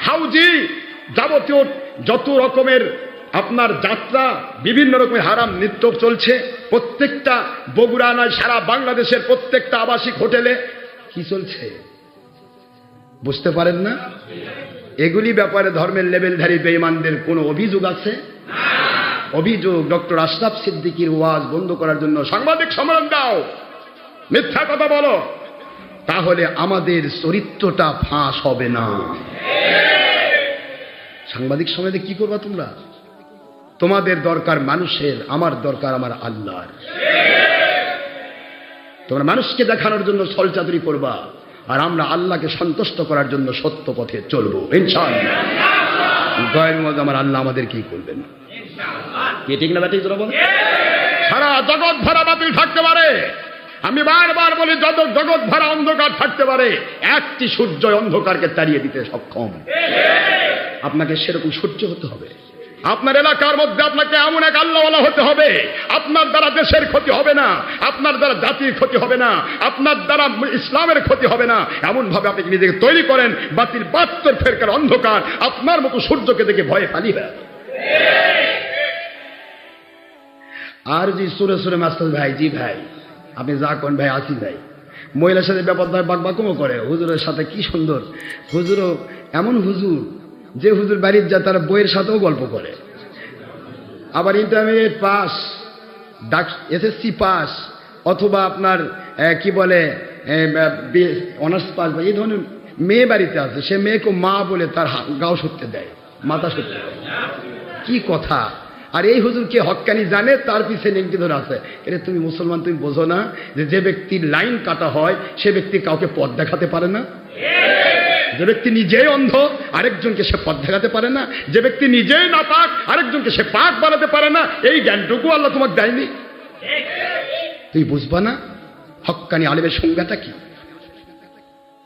হাউজি, যাবতীয় যত রকমের আপনার যাত্রা, বিভিন্ন রকমের হারাম নৃত্য চলছে। প্রত্যেকটা বগুড়া নয়, সারা বাংলাদেশের প্রত্যেকটা আবাসিক হোটেলে কি চলছে বুঝতে পারেন না? এগুলি ব্যাপারে ধর্মের লেভেলধারী বেঈমানদের কোনো অভিযোগ আছে? অভিযোগ ডক্টর আশরাফ সিদ্দিকীর ওয়াজ বন্ধ করার জন্য সাংবাদিক সম্মেলন দাও, মিথ্যা কথা বলো, তাহলে আমাদের চরিত্রটা ফাঁস হবে না। সাংবাদিক সমাজে কি করবা তোমরা? তোমাদের দরকার মানুষের, আমার দরকার আমার আল্লাহর। তোমরা মানুষকে দেখানোর জন্য ছলচাতুরি করবা, আর আমরা আল্লাহকে সন্তুষ্ট করার জন্য সত্য পথে চলবো ইনশাআল্লাহ। গয়ের মধ্যে আমার আল্লাহ আমাদের কি করবেন? কি ঠিক না ব্যাটিক বল? সারা জগৎ ভরা বাতিল থাকতে পারে, আমি বারবার বলি জগৎ ভরা অন্ধকার থাকতে পারে, একটি সূর্য অন্ধকারকে তাড়িয়ে দিতে সক্ষম। আপনাকে সেরকম সূর্য হতে হবে। আপনার এলাকার মধ্যে আপনাকে এমন এক আল্লাহওয়ালা হতে হবে, আপনার দ্বারা দেশের ক্ষতি হবে না, আপনার দ্বারা জাতির ক্ষতি হবে না, আপনার দ্বারা ইসলামের ক্ষতি হবে না। এমন ভাবে আপনি নিজেকে তৈরি করেন, বাতিল 72 ফেরকার অন্ধকার আপনার মতো সূর্যকে দেখে ভয়ে পালিবে। আর জি সুরে সুরে মাস্টার ভাই, জি ভাই আপনি যা করেন ভাই, আসি ভাই। মহিলার সাথে ব্যাপার বাকবাকমও করে, হুজুরের সাথে কি সুন্দর। হুজুরও এমন হুজুর যে হুজুর বাড়ির যা তার বইয়ের সাথেও গল্প করে। আবার ইন্টারমিডিয়েট পাস, এসএসসি পাস, অথবা আপনার কি বলে অনার্স পাস, বা এই ধরনের মেয়ে বাড়িতে আছে, সে মেয়েকে মা বলে তার গাও সত্যি দেয়, মাথা সত্যি দেয়। কি কথা! আর এই হুজুরকে হক্কানি জানে, তার পিছে নেংটি ধরে আছে। এটা তুমি মুসলমান, তুমি বোঝো না যে ব্যক্তির লাইন কাটা হয় সে ব্যক্তি কাউকে পথ দেখাতে পারে না? যে ব্যক্তি নিজেই অন্ধ আরেকজনকে সে পথ দেখাতে পারে না, যে ব্যক্তি নিজেই নাপাক আরেকজনকে সে পাক বানাতে পারে না, এই জ্ঞানটুকু আল্লাহ তোমাকে দেয়নি? তুই বুঝবা না হক্কানি আলেমের সংজ্ঞাটা কি?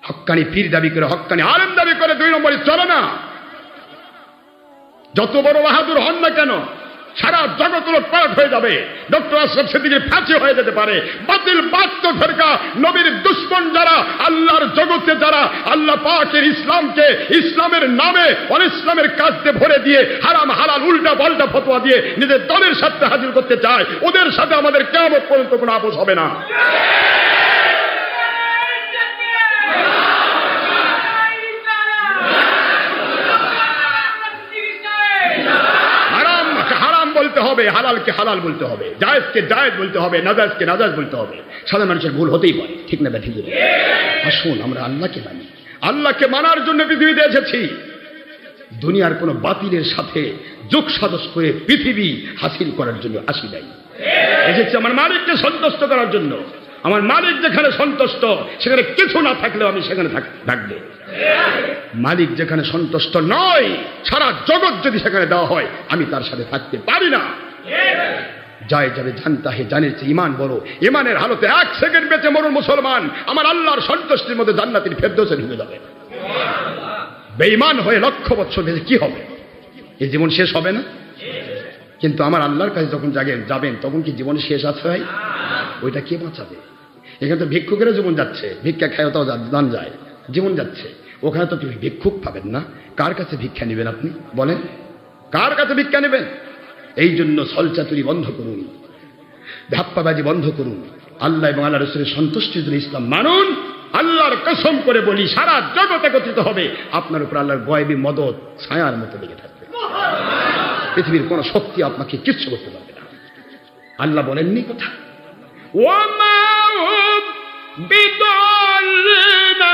হক্কানি পীর দাবি করে, হক্কানি আলেম দাবি করে 2 নম্বরে চলে না। যত বড় বাহাদুর হন না কেন, সারা জগৎ লুটপাট হয়ে যাবে। ডক্টর আশরাফ সিদ্দিকীর ফাঁসি হয়ে যেতে পারে। বাতিল 72 ফেরকা, নবীর দুশমন যারা, আল্লাহর জগতে যারা আল্লাহ পাকের ইসলামকে ইসলামের নামে অনিসলামের কাজে ভরে দিয়ে হারাম হালাল উল্টা পাল্টা ফতোয়া দিয়ে নিজের দলের সাথে হাজির করতে চায়, ওদের সাথে আমাদের কিয়ামত পর্যন্ত কোনো আপোষ হবে না। বলতে হবে, হালালকে হালাল বলতে হবে, জায়েজকে জায়েজ বলতে হবে, নাজায়েজকে নাজায়েজ বলতে হবে। সাধারণ মানুষের ভুল হতেই পারে, ঠিক না ব্যাঠিক? আসুন আমরা আল্লাহকে মানি। আল্লাহকে মানার জন্য পৃথিবীতে এসেছি। দুনিয়ার কোনো বাতিলের সাথে যোগ সাদস করে পৃথিবী হাসিল করার জন্য আসি নাই। এসেছি আমার মালিককে সন্তুষ্ট করার জন্য। আমার মালিক যেখানে সন্তুষ্ট, সেখানে কিছু না থাকলেও আমি সেখানে থাকবো। মালিক যেখানে সন্তুষ্ট নয়, সারা জগৎ যদি সেখানে দেওয়া হয়, আমি তার সাথে থাকতে পারি না। যায় যাবে জানতা হে, জানের চেয়ে ইমান বড়। ইমানের হালতে 1 সেকেন্ড বেঁচে মরুন মুসলমান, আমার আল্লাহর সন্তুষ্টির মধ্যে জান্নাতের ফেরদৌসে ঢুকে যাবে। বেঈমান হয়ে লক্ষ বছর বেঁচে কি হবে? এই জীবন শেষ হবে না? কিন্তু আমার আল্লাহর কাছে যখন যাবেন তখন কি জীবন শেষ আছে ভাই? ওইটা কে বাঁচাবে? এখানে তো ভিক্ষুকেরা জীবন যাচ্ছে, ভিক্ষা খায় তাও দান যায়, জীবন যাচ্ছে। ওখানে তো তুমি ভিক্ষুক পাবেন না। কার কাছে ভিক্ষা নেবেন আপনি বলেন? কার কাছে ভিক্ষা নেবেন? এই জন্য ছলচাতুরি বন্ধ করুন, ধাপ্পাবাজি বন্ধ করুন, আল্লাহ এবং আল্লাহ রাসূলের সন্তুষ্টির জন্য ইসলাম মানুন। আল্লাহর কসম করে বলি, সারা জগৎ একত্রিত হবে, আপনার উপর আল্লাহর গয়বী মদদ ছায়ার মতো লেগে থাকবে। পৃথিবীর কোন শক্তি আপনাকে কিচ্ছু করতে পারবে না। আল্লাহ বলেননি কথা, ওমা হুম বিদাল্লিনা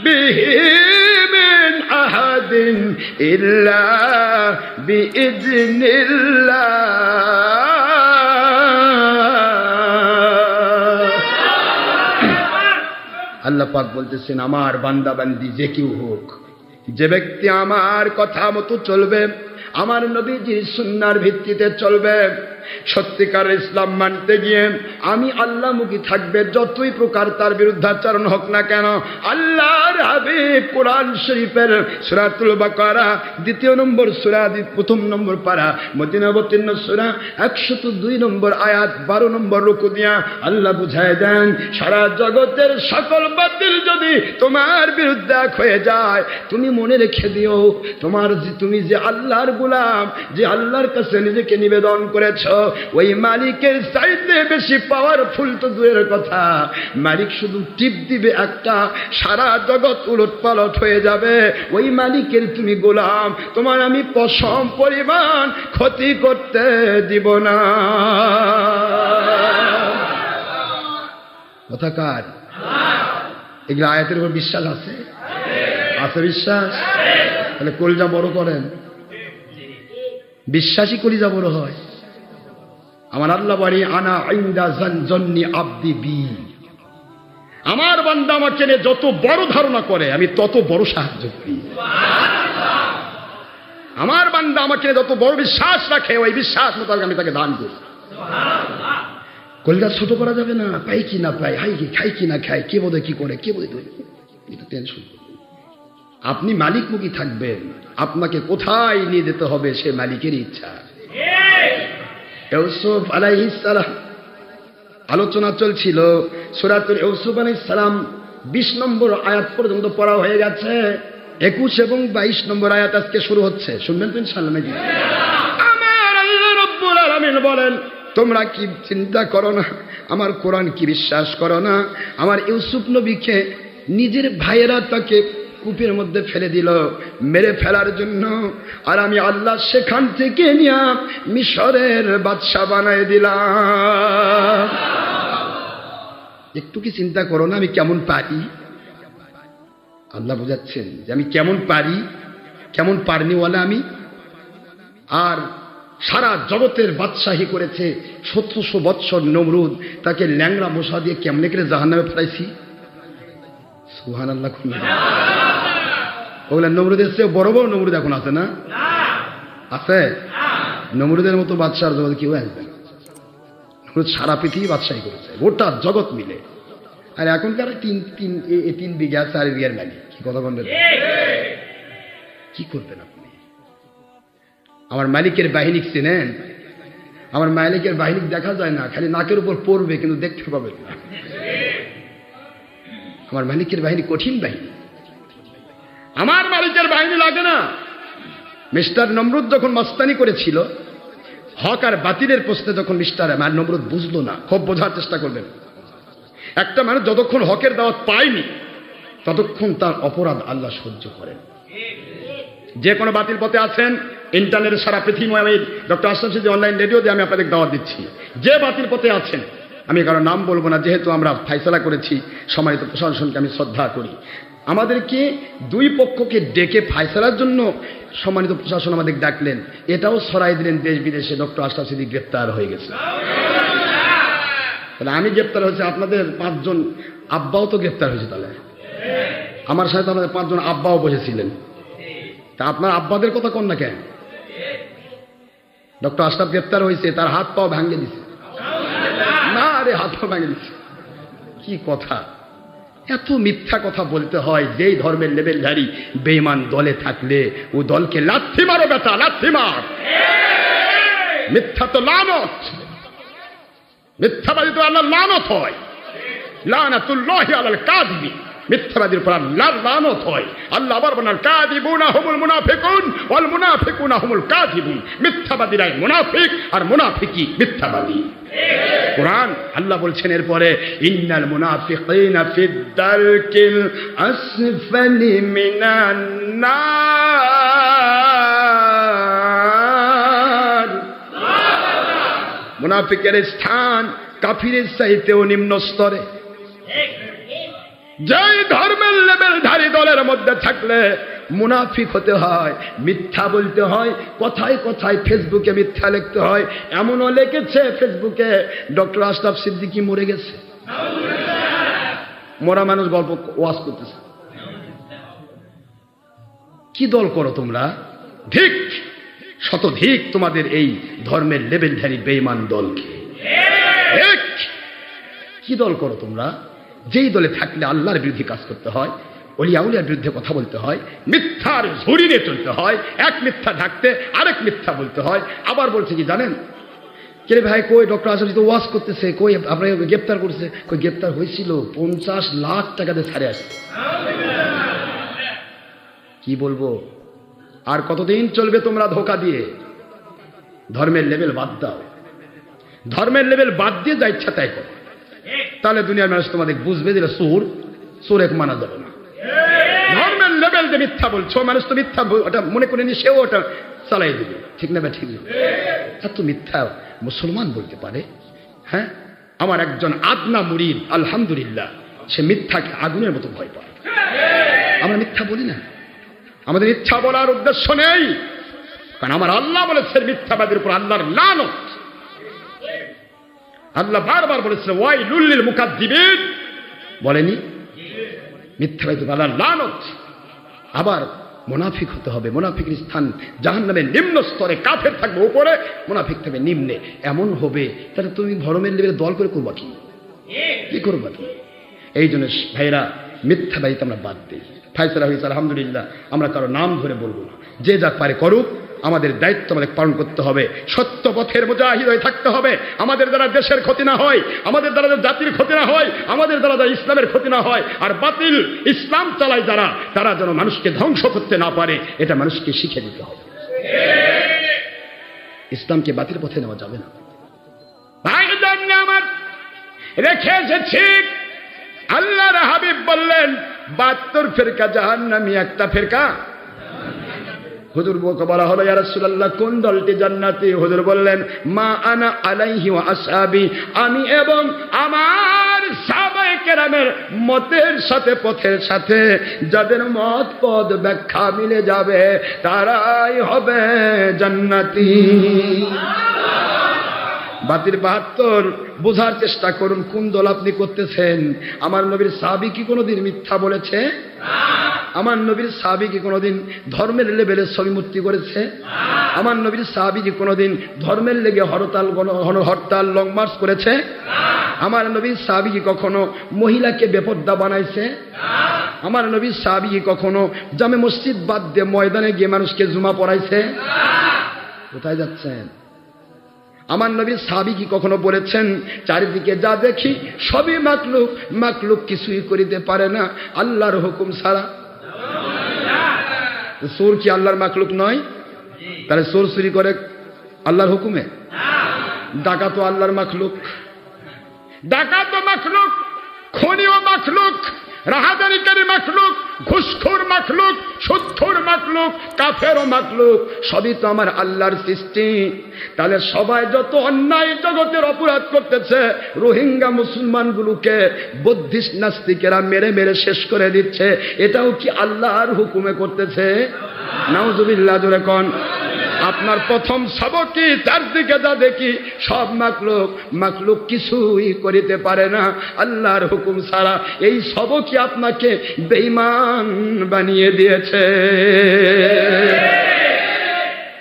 বিহি মিন আহাদিন ইল্লা বিইজনিল্লাহ। আল্লাহ পাক বলতেছেন, আমার বান্দা বান্দি যে কেউ হোক, যে ব্যক্তি আমার কথা মতো চলবে, আমার নবীজির সুন্নাহর ভিত্তিতে চলবে, সত্যিকার ইসলাম মানতে গিয়ে আমি আল্লাহমুখী থাকবে, যতই প্রকার তার বিরুদ্ধাচরণ হোক না কেন। আল্লাহর হাবিব কোরআন শরীফের সূরাতুল বাকারা 2 নম্বর সূরা 1 নম্বর পারা মদিনা অবতীর্ণ সূরা 102 নম্বর আয়াত 12 নম্বর রুকু দিয়া আল্লাহ বুঝায় দেন, সারা জগতের সকল বাতিল যদি তোমার বিরুদ্ধে এক হয়ে যায়, তুমি মনে রেখে দিও, তুমি যে আল্লাহর গোলাম, যে আল্লাহর কাছে নিজেকে নিবেদন করেছো, ওই মালিকের চাইতে বেশি পাওয়ারফুল তো দূরের কথা, মালিক শুধু টিপ দিবে একটা, সারা জগৎ উলট পালট হয়ে যাবে। ওই মালিকের তুমি গোলাম, তোমার আমি পশম পরিমাণ ক্ষতি করতে দিব না। কথা কার? এগুলো আয়াতের উপর বিশ্বাস আছে? আছে বিশ্বাস? তাহলে কলিজা বড় করেন, বিশ্বাসী কলিজা বড় হয়। আমার আল্লাহ বলে, আনা ইনদা জান্নি আব্দি বি, আমার বান্দা আমাকে নিয়ে যত বড় ধারণা করে আমি তত বড় সাহায্য করি। আমার বান্দা আমাকে নিয়ে যত বড় বিশ্বাস রাখে, ওই বিশ্বাস মোতাবেক আমি তাকে দান করি। কলিজা ছোট করা যাবে না, পাই কি না পাই, হাই কি খাই কি না খাই, কে বোধে কি করে, কে বোধে এটা টেনশন। আপনি মালিকমুখী থাকবেন, আপনাকে কোথায় নিয়ে যেতে হবে সে মালিকের ইচ্ছা। ইউসুফ আলাইহিস সালাম আলোচনা চলছিল, সূরাতুল ইউসুফ আলাইহিস সালাম 20 নম্বর আয়াত পর্যন্ত পড়া হয়ে গেছে, 21 এবং 22 নম্বর আয়াত আজকে শুরু হচ্ছে, শুনবেন তো ইনশাআল্লাহ নাকি? আমার আল্লাহ রাব্বুল আলামিন বলেন, তোমরা কি চিন্তা করো না, আমার কোরআন কি বিশ্বাস করো না? আমার ইউসুফ নবীকে নিজের ভাইয়েরা তাকে কূপের মধ্যে ফেলে দিল মেরে ফেলার জন্য, আর আমি আল্লাহ সেখান থেকে নিয়ে মিশরের বাদশা বানায় দিলাম। একটু কি চিন্তা করো না আমি কেমন পারি? আল্লাহ বোঝাচ্ছেন যে আমি কেমন পারি, কেমন পারনিওয়ালা আমি। আর সারা জগতের বাদশাহী করেছে 1700 বৎসর নমরুদ, তাকে ল্যাংড়া মশা দিয়ে কেমনে করে জাহান্নামে ফেলাইছি। সুবহানাল্লাহ। ওগুলা নমরুদের চেয়ে বড় বড় নমরুদ এখন আছে না? আছে? নমরুদের মতো বাদশার জগৎ কেউ আসবে না। নমরুদ সারা পৃথিবী বাদশাহী করেছে, গোটা জগৎ মিলে। আর এখনকার 3 বিঘা 4 বিঘার মালিক, কি কথা বলবেন? কি করবেন আপনি? আমার মালিকের বাহিনী চেনেন? আমার মালিকের বাহিনী দেখা যায় না, খালি নাকের উপর পড়বে কিন্তু দেখতে পাবেন না। আমার মালিকের বাহিনী কঠিন বাহিনী, আমার মালিকের বাহিনী লাগে না। মিস্টার নমরুদ যখন মস্তানি করেছিল, হক আর বাতিলের প্রশ্নে যখন মিস্টার নমরুদ বুঝলো না, খুব বোঝার চেষ্টা করবেন। একটা মানুষ যতক্ষণ হকের দাওয়াত পায়নি ততক্ষণ তার অপরাধ আল্লাহ সহ্য করেন। যে কোনো বাতিল পথে আছেন, ইন্টারনেটে সারা পৃথিবী, আমি doctor Ashraf Siddiqui online radio দিয়ে আমি আপনাদের দাওয়াত দিচ্ছি। যে বাতিল পথে আছেন, আমি কারো নাম বলবো না, যেহেতু আমরা ফাইসলা করেছি, সম্মানিত প্রশাসনকে আমি শ্রদ্ধা করি। আমাদেরকে দুই পক্ষকে ডেকে ফাইসলার জন্য সম্মানিত প্রশাসন আমাদের ডাকলেন, এটাও ছড়াই দিলেন দেশ বিদেশে, ডক্টর আশরাফ সিদ্দিকী গ্রেপ্তার হয়ে গেছে। তাহলে আমি গ্রেপ্তার হয়েছে, আপনাদের 5 জন আব্বাও তো গ্রেপ্তার হয়েছে। তাহলে আমার সাথে আমাদের 5 জন আব্বাও বসেছিলেন, তা আপনার আব্বাদের কথা কোন না কেন? ডক্টর আশরাফ গ্রেপ্তার হয়েছে, তার হাত পাও ভাঙিয়ে দিছে না, আরে হাত পাও ভাঙিয়ে দিছে। কি কথা! এত মিথ্যা কথা বলতে হয়। যেই ধর্মের লেবেলধারী বেঈমান দলে থাকলে ও দলকে লাথি মারো বেটা, লাথি মার। মিথ্যা তো লানত, মিথ্যাবাদী তো আল্লাহর লানত হয়। লানাতুল্লাহি আলাল কাযিবিন, মিথ্যাবাদীর উপর আল্লাহর লানত হয়। আল্লাহ আবার বলেন, কাযিবুনা হুমুল মুনাফিকুন ওয়াল মুনাফিকুনা হুমুল কাযিবুন। মিথ্যাবাদীরাই মুনাফিক আর মুনাফিকই মিথ্যাবাদী। কোরআন আল্লাহ বলছেন এরপরে, ইন্নাল মুনাফিকিনা ফিদ দারকিল আসফালি মিনান নার। মুনাফিকের স্থান কাফিরের চাইতেও নিম্ন স্তরে। যেই ধর্মের লেবেলধারী দলের মধ্যে থাকলে মুনাফিক হতে হয়, মিথ্যা বলতে হয়, কথায় কথায় ফেসবুকে মিথ্যা লিখতে হয়। এমনও লিখেছে ফেসবুকে, ডক্টর আশরাফ সিদ্দিকী মরে গেছে। মরা মানুষ গল্প ওয়াজ করতেছে। কি দল করো তোমরা? ধিক, শতধিক তোমাদের এই ধর্মের লেবেলধারী বেঈমান দলকে। কি দল করো তোমরা? যেই দলে থাকলে আল্লাহর বিরুদ্ধে কাজ করতে হয়, ওলিয়া উলিয়ার বিরুদ্ধে কথা বলতে হয়, মিথ্যার ঝুড়ি নিয়ে চলতে হয়, এক মিথ্যা ঢাকতে আরেক মিথ্যা বলতে হয়। আবার বলছে কি জানেন, কে ভাই কই ডক্টর আশরাফ তো ওয়াজ করতেছে, কই আপনাকে গ্রেপ্তার করছে? কই গ্রেপ্তার হয়েছিল 50 লাখ টাকা দিয়ে ছাড়ে আসছে। কি বলবো আর কতদিন চলবে তোমরা ধোকা দিয়ে? ধর্মের লেভেল বাদ দাও, ধর্মের লেভেল বাদ দিয়ে যা ইচ্ছা তাই করো, তাহলে দুনিয়ার মানুষ তোমাদের বুঝবে যে চোর এক মানা যাবে না। ধর্মের লেভেল যে মিথ্যা বলছো, মানুষ তো মিথ্যা ওটা মনে করে নিয়ে সেও ওটা চালাই দেবে, ঠিক না? ঠিক না, তো মিথ্যা মুসলমান বলতে পারে? হ্যাঁ, আমার একজন আদনা মুরিদ আলহামদুলিল্লাহ, সে মিথ্যাকে আগুনের মতো ভয় পায়। আমরা মিথ্যা বলি না, আমাদের মিথ্যা বলার উদ্দেশ্য নেই, কারণ আমার আল্লাহ বলেছেন মিথ্যাবাদীর উপর আল্লাহর লানত। আল্লাহ বারবার বলেছেন ওয়াইলুল লিল মুকাদ্দিবিন, বলেনি? মিথ্যাবাদীর উপর আল্লাহর লানত। আবার মুনাফিক হতে হবে, মুনাফিকের স্থান জাহান্নামের নিম্ন স্তরে, কাফের থাকবে উপরে, মুনাফিক থাকবে নিম্নে। এমন হবে তাহলে তুমি ধর্মের লেভেলে দল করে করবা কি করবা কি? এই জন্য ভাইরা মিথ্যাবাদিতা আমরা বাদ দিই। ফায়সালা হয়েছে আলহামদুলিল্লাহ, আমরা কারো নাম ধরে বলবো না, যে যা পারে করুক। আমাদের দায়িত্ব আমাদের পালন করতে হবে, সত্য পথের মুজাহিদ হয়ে থাকতে হবে। আমাদের দ্বারা দেশের ক্ষতি না হয়, আমাদের দ্বারা জাতির ক্ষতি না হয়, আমাদের দ্বারা ইসলামের ক্ষতি না হয়। আর বাতিল ইসলাম চালায় যারা, তারা যেন মানুষকে ধ্বংস করতে না পারে, এটা মানুষকে শিখে দিতে হবে। ইসলামকে বাতিল পথে নেওয়া যাবে না। আমার রেখে এসেছি, আল্লাহর হাবিব বললেন 72 ফেরকা জাহান্নামী, একটা ফেরকা। হুজুর বলা হলো ইয়া রাসূলুল্লাহ কোন দলটি জান্নাতি? হুজুর বললেন মা আনা আলাইহি ওয়া আসহাবি, আমি এবং আমার সাহাবায়ে কেরামের মতের সাথে, পথের সাথে যাদের মত পদ ব্যাখ্যা মিলে যাবে তারাই হবে জান্নাতি। বাতিল 72 বোঝার চেষ্টা করুন কোন দল আপনি করতেছেন। আমার নবীর সাহাবী কি কোনোদিন মিথ্যা বলেছে? আমার নবীর সাহাবী কি কোনোদিন ধর্মের লেভেলে ছবি মূর্তি করেছে? আমার নবীর সাহাবী কি কোনোদিন ধর্মের লেগে হরতাল লং মার্চ করেছে? আমার নবীর সাহাবী কি কখনো মহিলাকে বেপর্দা বানাইছে? আমার নবীর সাহাবী কি কখনো জামে মসজিদ বাদ দিয়ে ময়দানে গিয়ে মানুষকে জুমা পড়াইছে? কোথায় যাচ্ছেন? আমার নবীর সাহাবী কি কখনো বলেছেন চারিদিকে যা দেখি সবই মাকলুক, মাকলুক কিছুই করিতে পারে না আল্লাহর হুকুম ছাড়া? চোর কি আল্লাহর মাকলুক নয়? তাহলে চোর চুরি করে আল্লাহর হুকুমে? ডাকাত আল্লাহর মাকলুক, ডাকাত মাকলুক, খনিও মাকলুক, রাহাজানিকারী মাকলুক, ঘুষখোর মাকলুক, সুদখোর মাকলুক, কাফেরও মাকলুক, সবই তো আমার আল্লাহর সৃষ্টি। তাহলে সবাই যত অন্যায় জগতের অপরাধ করতেছে, রোহিঙ্গা মুসলমানগুলোকে বৌদ্ধিস্ট নাস্তিকেরা মেরে মেরে শেষ করে দিচ্ছে, এটাও কি আল্লাহর হুকুমে করতেছে? নাউজুবিল্লাহ, জোরে কোন। আপনার প্রথম সবকই চারদিকে যা দেখি সব মাকলুক, মাকলুক কিছুই করিতে পারে না আল্লাহর হুকুম ছাড়া। এই সবকই আপনাকে বেঈমান বানিয়ে দিয়েছে।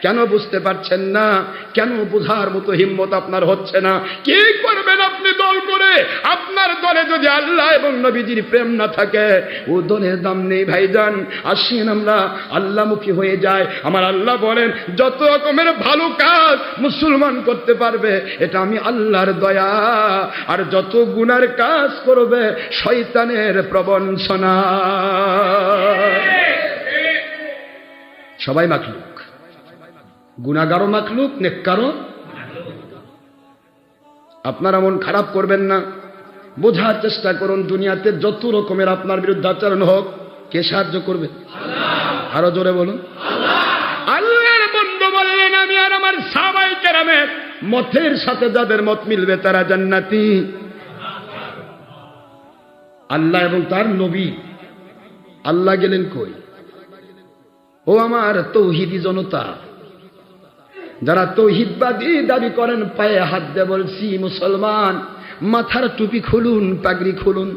কেন বুঝতে পারছেন না? কেন বোঝার মতো হিম্মত আপনার হচ্ছে না? কি করবেন আপনি দল করে? আপনার দলে যদি আল্লাহ এবং নবীজির প্রেম না থাকে, ও দলের দাম নেই ভাইজান। আসেন আমরা আল্লাহমুখী হয়ে যায়। আমার আল্লাহ বলেন যত রকমের ভালো কাজ মুসলমান করতে পারবে এটা আমি আল্লাহর দয়া, আর যত গুনার কাজ করবে শয়তানের প্রবঞ্চনা। সবাই মাখলুক, গুনাহগারও মাখলুক, নেককারও। আপনারা মন খারাপ করবেন না, বোঝার চেষ্টা করুন। দুনিয়াতে যত রকমের আপনার বিরুদ্ধে আচরণ হোক, কে সাহায্য করবে? আরো জোরে বলুন। আল্লাহর বন্ধু বললেন আমি আর আমার সাহাবায়ে কেরামের মতের সাথে যাদের মত মিলবে তারা জান্নাতি। আল্লাহ এবং তার নবী, আল্লাহ গেলেন কই? ও আমার তৌহিদি জনতা, যারা তৌহিদবাদী দাবি করেন, পায়ে হাত দিয়ে বলছি মুসলমান, মাথার টুপি খুলুন, পাগড়ি খুলুন।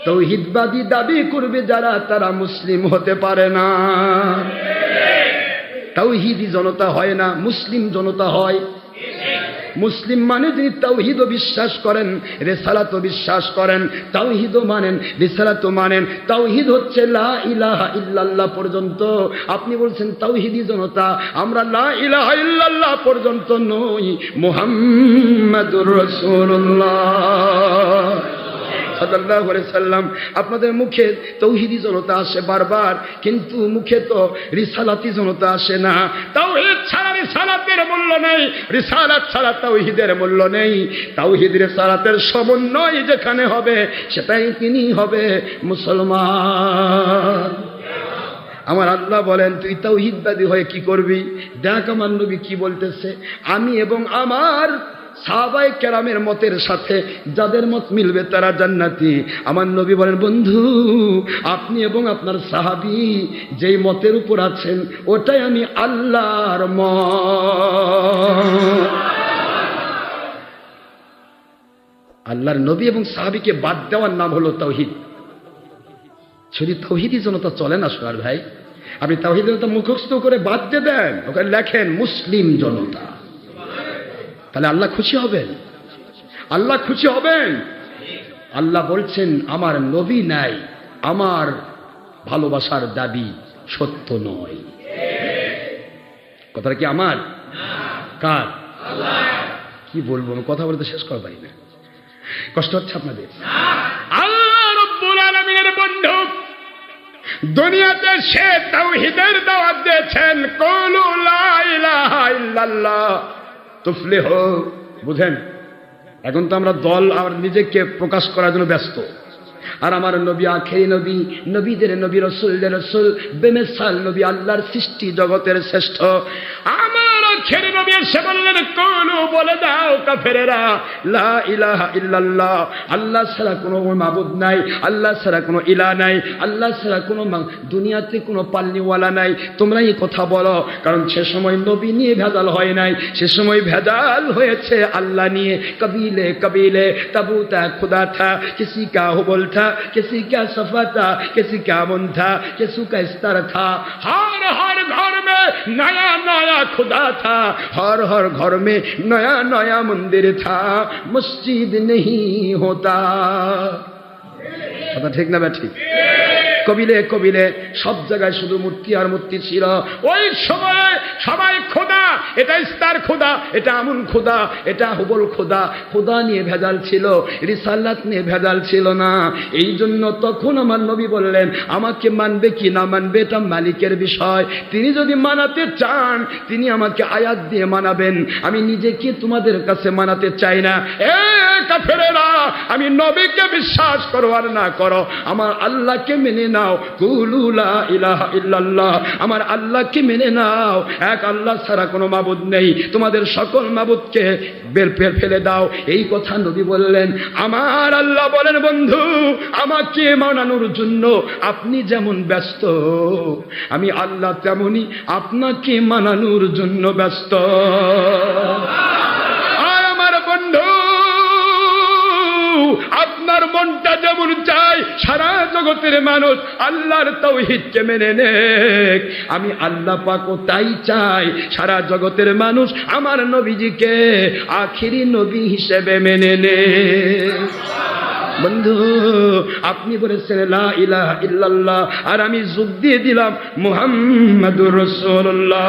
তাওহীদবাদী দাবি করবে যারা, তারা মুসলিম হতে পারে না। তাওহীদি জনতা হয় না, মুসলিম জনতা হয়। মুসলিম মানে যিনি তাওহীদও বিশ্বাস করেন, রিসালাতও বিশ্বাস করেন, তাওহীদও মানেন, রিসালাতও মানেন। তাওহীদ হচ্ছে লা ইলাহা ইল্লাল্লাহ পর্যন্ত। আপনি বলছেন তাওহীদি জনতা, আমরা লা ইলাহা ইল্লাল্লাহ পর্যন্ত নই, মুহাম্মাদুর রাসূলুল্লাহ সাল্লাল্লাহু আলাইহি সাল্লাম। আপনাদের মুখে তাওহীদি জনতা আসে বারবার, কিন্তু মুখে তো রিসালাতি জনতা আসে না। তাওহীদ ছাড়া রিসালাতের মূল্য নেই, রিসালাত ছাড়া তাওহীদের মূল্য নেই। তাওহীদ রিসালাতের সমন্বয় যেখানে হবে, সেটাই তিনি হবে মুসলমান। আমার আল্লাহ বলেন, তুই তাওহীদবাদী হয়ে কি করবি? দেখ আমার নবী কি বলতেছে। আমি এবং আমার সাহাবায়ে কেরামের মতের সাথে যাদের মত মিলবে তারা জান্নাতি। আমার নবী বলেন, বন্ধু আপনি এবং আপনার সাহাবী যেই মতের উপর আছেন, ওটাই আমি আল্লাহর মত। আল্লাহর নবী এবং সাহাবীকে বাদ দেওয়ার নাম হলো তাওহীদ। শুধু তাওহীদি জনতা চলে না সোনার ভাই। আপনি তাওহীদ জনতা মুখস্থ করে বাদ দিয়ে দেন, ওখানে লেখেন মুসলিম জনতা, তাহলে আল্লাহ খুশি হবেন। আল্লাহ খুশি হবেন। আল্লাহ বলছেন, আমার নবী নাই, আমার ভালোবাসার দাবি সত্য নয়। কথাটা কি আমার? কার? কি বলবো, কথা বলতে শেষ করতে পারি না, কষ্ট হচ্ছে আপনাদের। আল্লাহ রাব্বুল আলামিনের বন্ধু দুনিয়াতে সে তাওহীদের দাওয়াত দিয়েছেন, কুলু লা ইলাহা ইল্লাল্লাহ তুফলিহু। বুঝেন, এখন তো আমরা দল আর নিজেকে প্রকাশ করার জন্য ব্যস্ত। আর আমার নবী আখেরি নবী, নবীদের নবী, রাসূলদের রাসূল, বেমিসাল নবী, আল্লাহর সৃষ্টি জগতের শ্রেষ্ঠ। আমার আখেরি নবী এসে বললেন, কুলু বলে দাও কাফেরেরা, লা ইলাহা ইল্লাল্লাহ, আল্লাহ ছাড়া কোনো মাবুদ নাই, আল্লাহ ছাড়া কোনো ইলাহ নাই, আল্লাহ ছাড়া কোনো দুনিয়াতে কোনো পালনিওয়ালা নাই। তোমরা এই কথা বলো, কারণ সে সময় নবী নিয়ে ভেজাল হয় নাই, সে সময় ভেজাল হয়েছে আল্লাহ নিয়ে। কবিলে কবিলে তাবুতা খুদা থা, কিসি কা হুবল था, किसी का सफा था, किसी का मुन था, किसी का स्तर था। हर हर घर में नया नया खुदा था, हर हर घर में नया नया मंदिर था, मस्जिद नहीं होता। কথা ঠিক না ব্যাঠি? কবিলে কবিলে সব জায়গায় শুধু মূর্তি আর মূর্তি ছিল। ওই সময়ে সবাই খোদা, এটা ইস্তার খোদা, এটা আমুন খোদা, এটা হুবল খোদা, খোদা নিয়ে ভেজাল ছিল, রিসালাত নিয়ে ভেজাল ছিল না। এই জন্য তখন আমার নবী বললেন, আমাকে মানবে কি না মানবে এটা মালিকের বিষয়। তিনি যদি মানাতে চান, তিনি আমাকে আয়াত দিয়ে মানাবেন, আমি নিজেকে তোমাদের কাছে মানাতে চাই না। এ কাফেরেরা, আমি নবীকে বিশ্বাস করো আর না করো, আমার আল্লাহকে মেনে নাও। কুলু লা ইলাহা ইল্লাল্লাহ, আমার আল্লাহকে মেনে নাও। এক আল্লাহ ছাড়া কোনো মাবুদ নেই, তোমাদের সকল মাবুদকে বের ফেলে দাও। এই কথা নবী বললেন। আমার আল্লাহ বলেন, বন্ধু আমাকে মানানোর জন্য আপনি যেমন ব্যস্ত, আমি আল্লাহ তেমনি আপনাকে মানানোর জন্য ব্যস্ত। আর আমার বন্ধু, আপনার মনটা যেমন চাই সারা জগতের মানুষ আল্লাহর তাওহীদকে মেনে নেক, আমি আল্লাহ পাকও তাই চাই সারা জগতের মানুষ আমার নবীজিকে আখিরি নবী হিসেবে মেনে নেক। বন্ধু আপনি বলেছেন লা ইলাহা ইল্লাল্লাহ, আর আমি যোগ দিয়ে দিলাম মুহাম্মাদুর রাসূলুল্লাহ।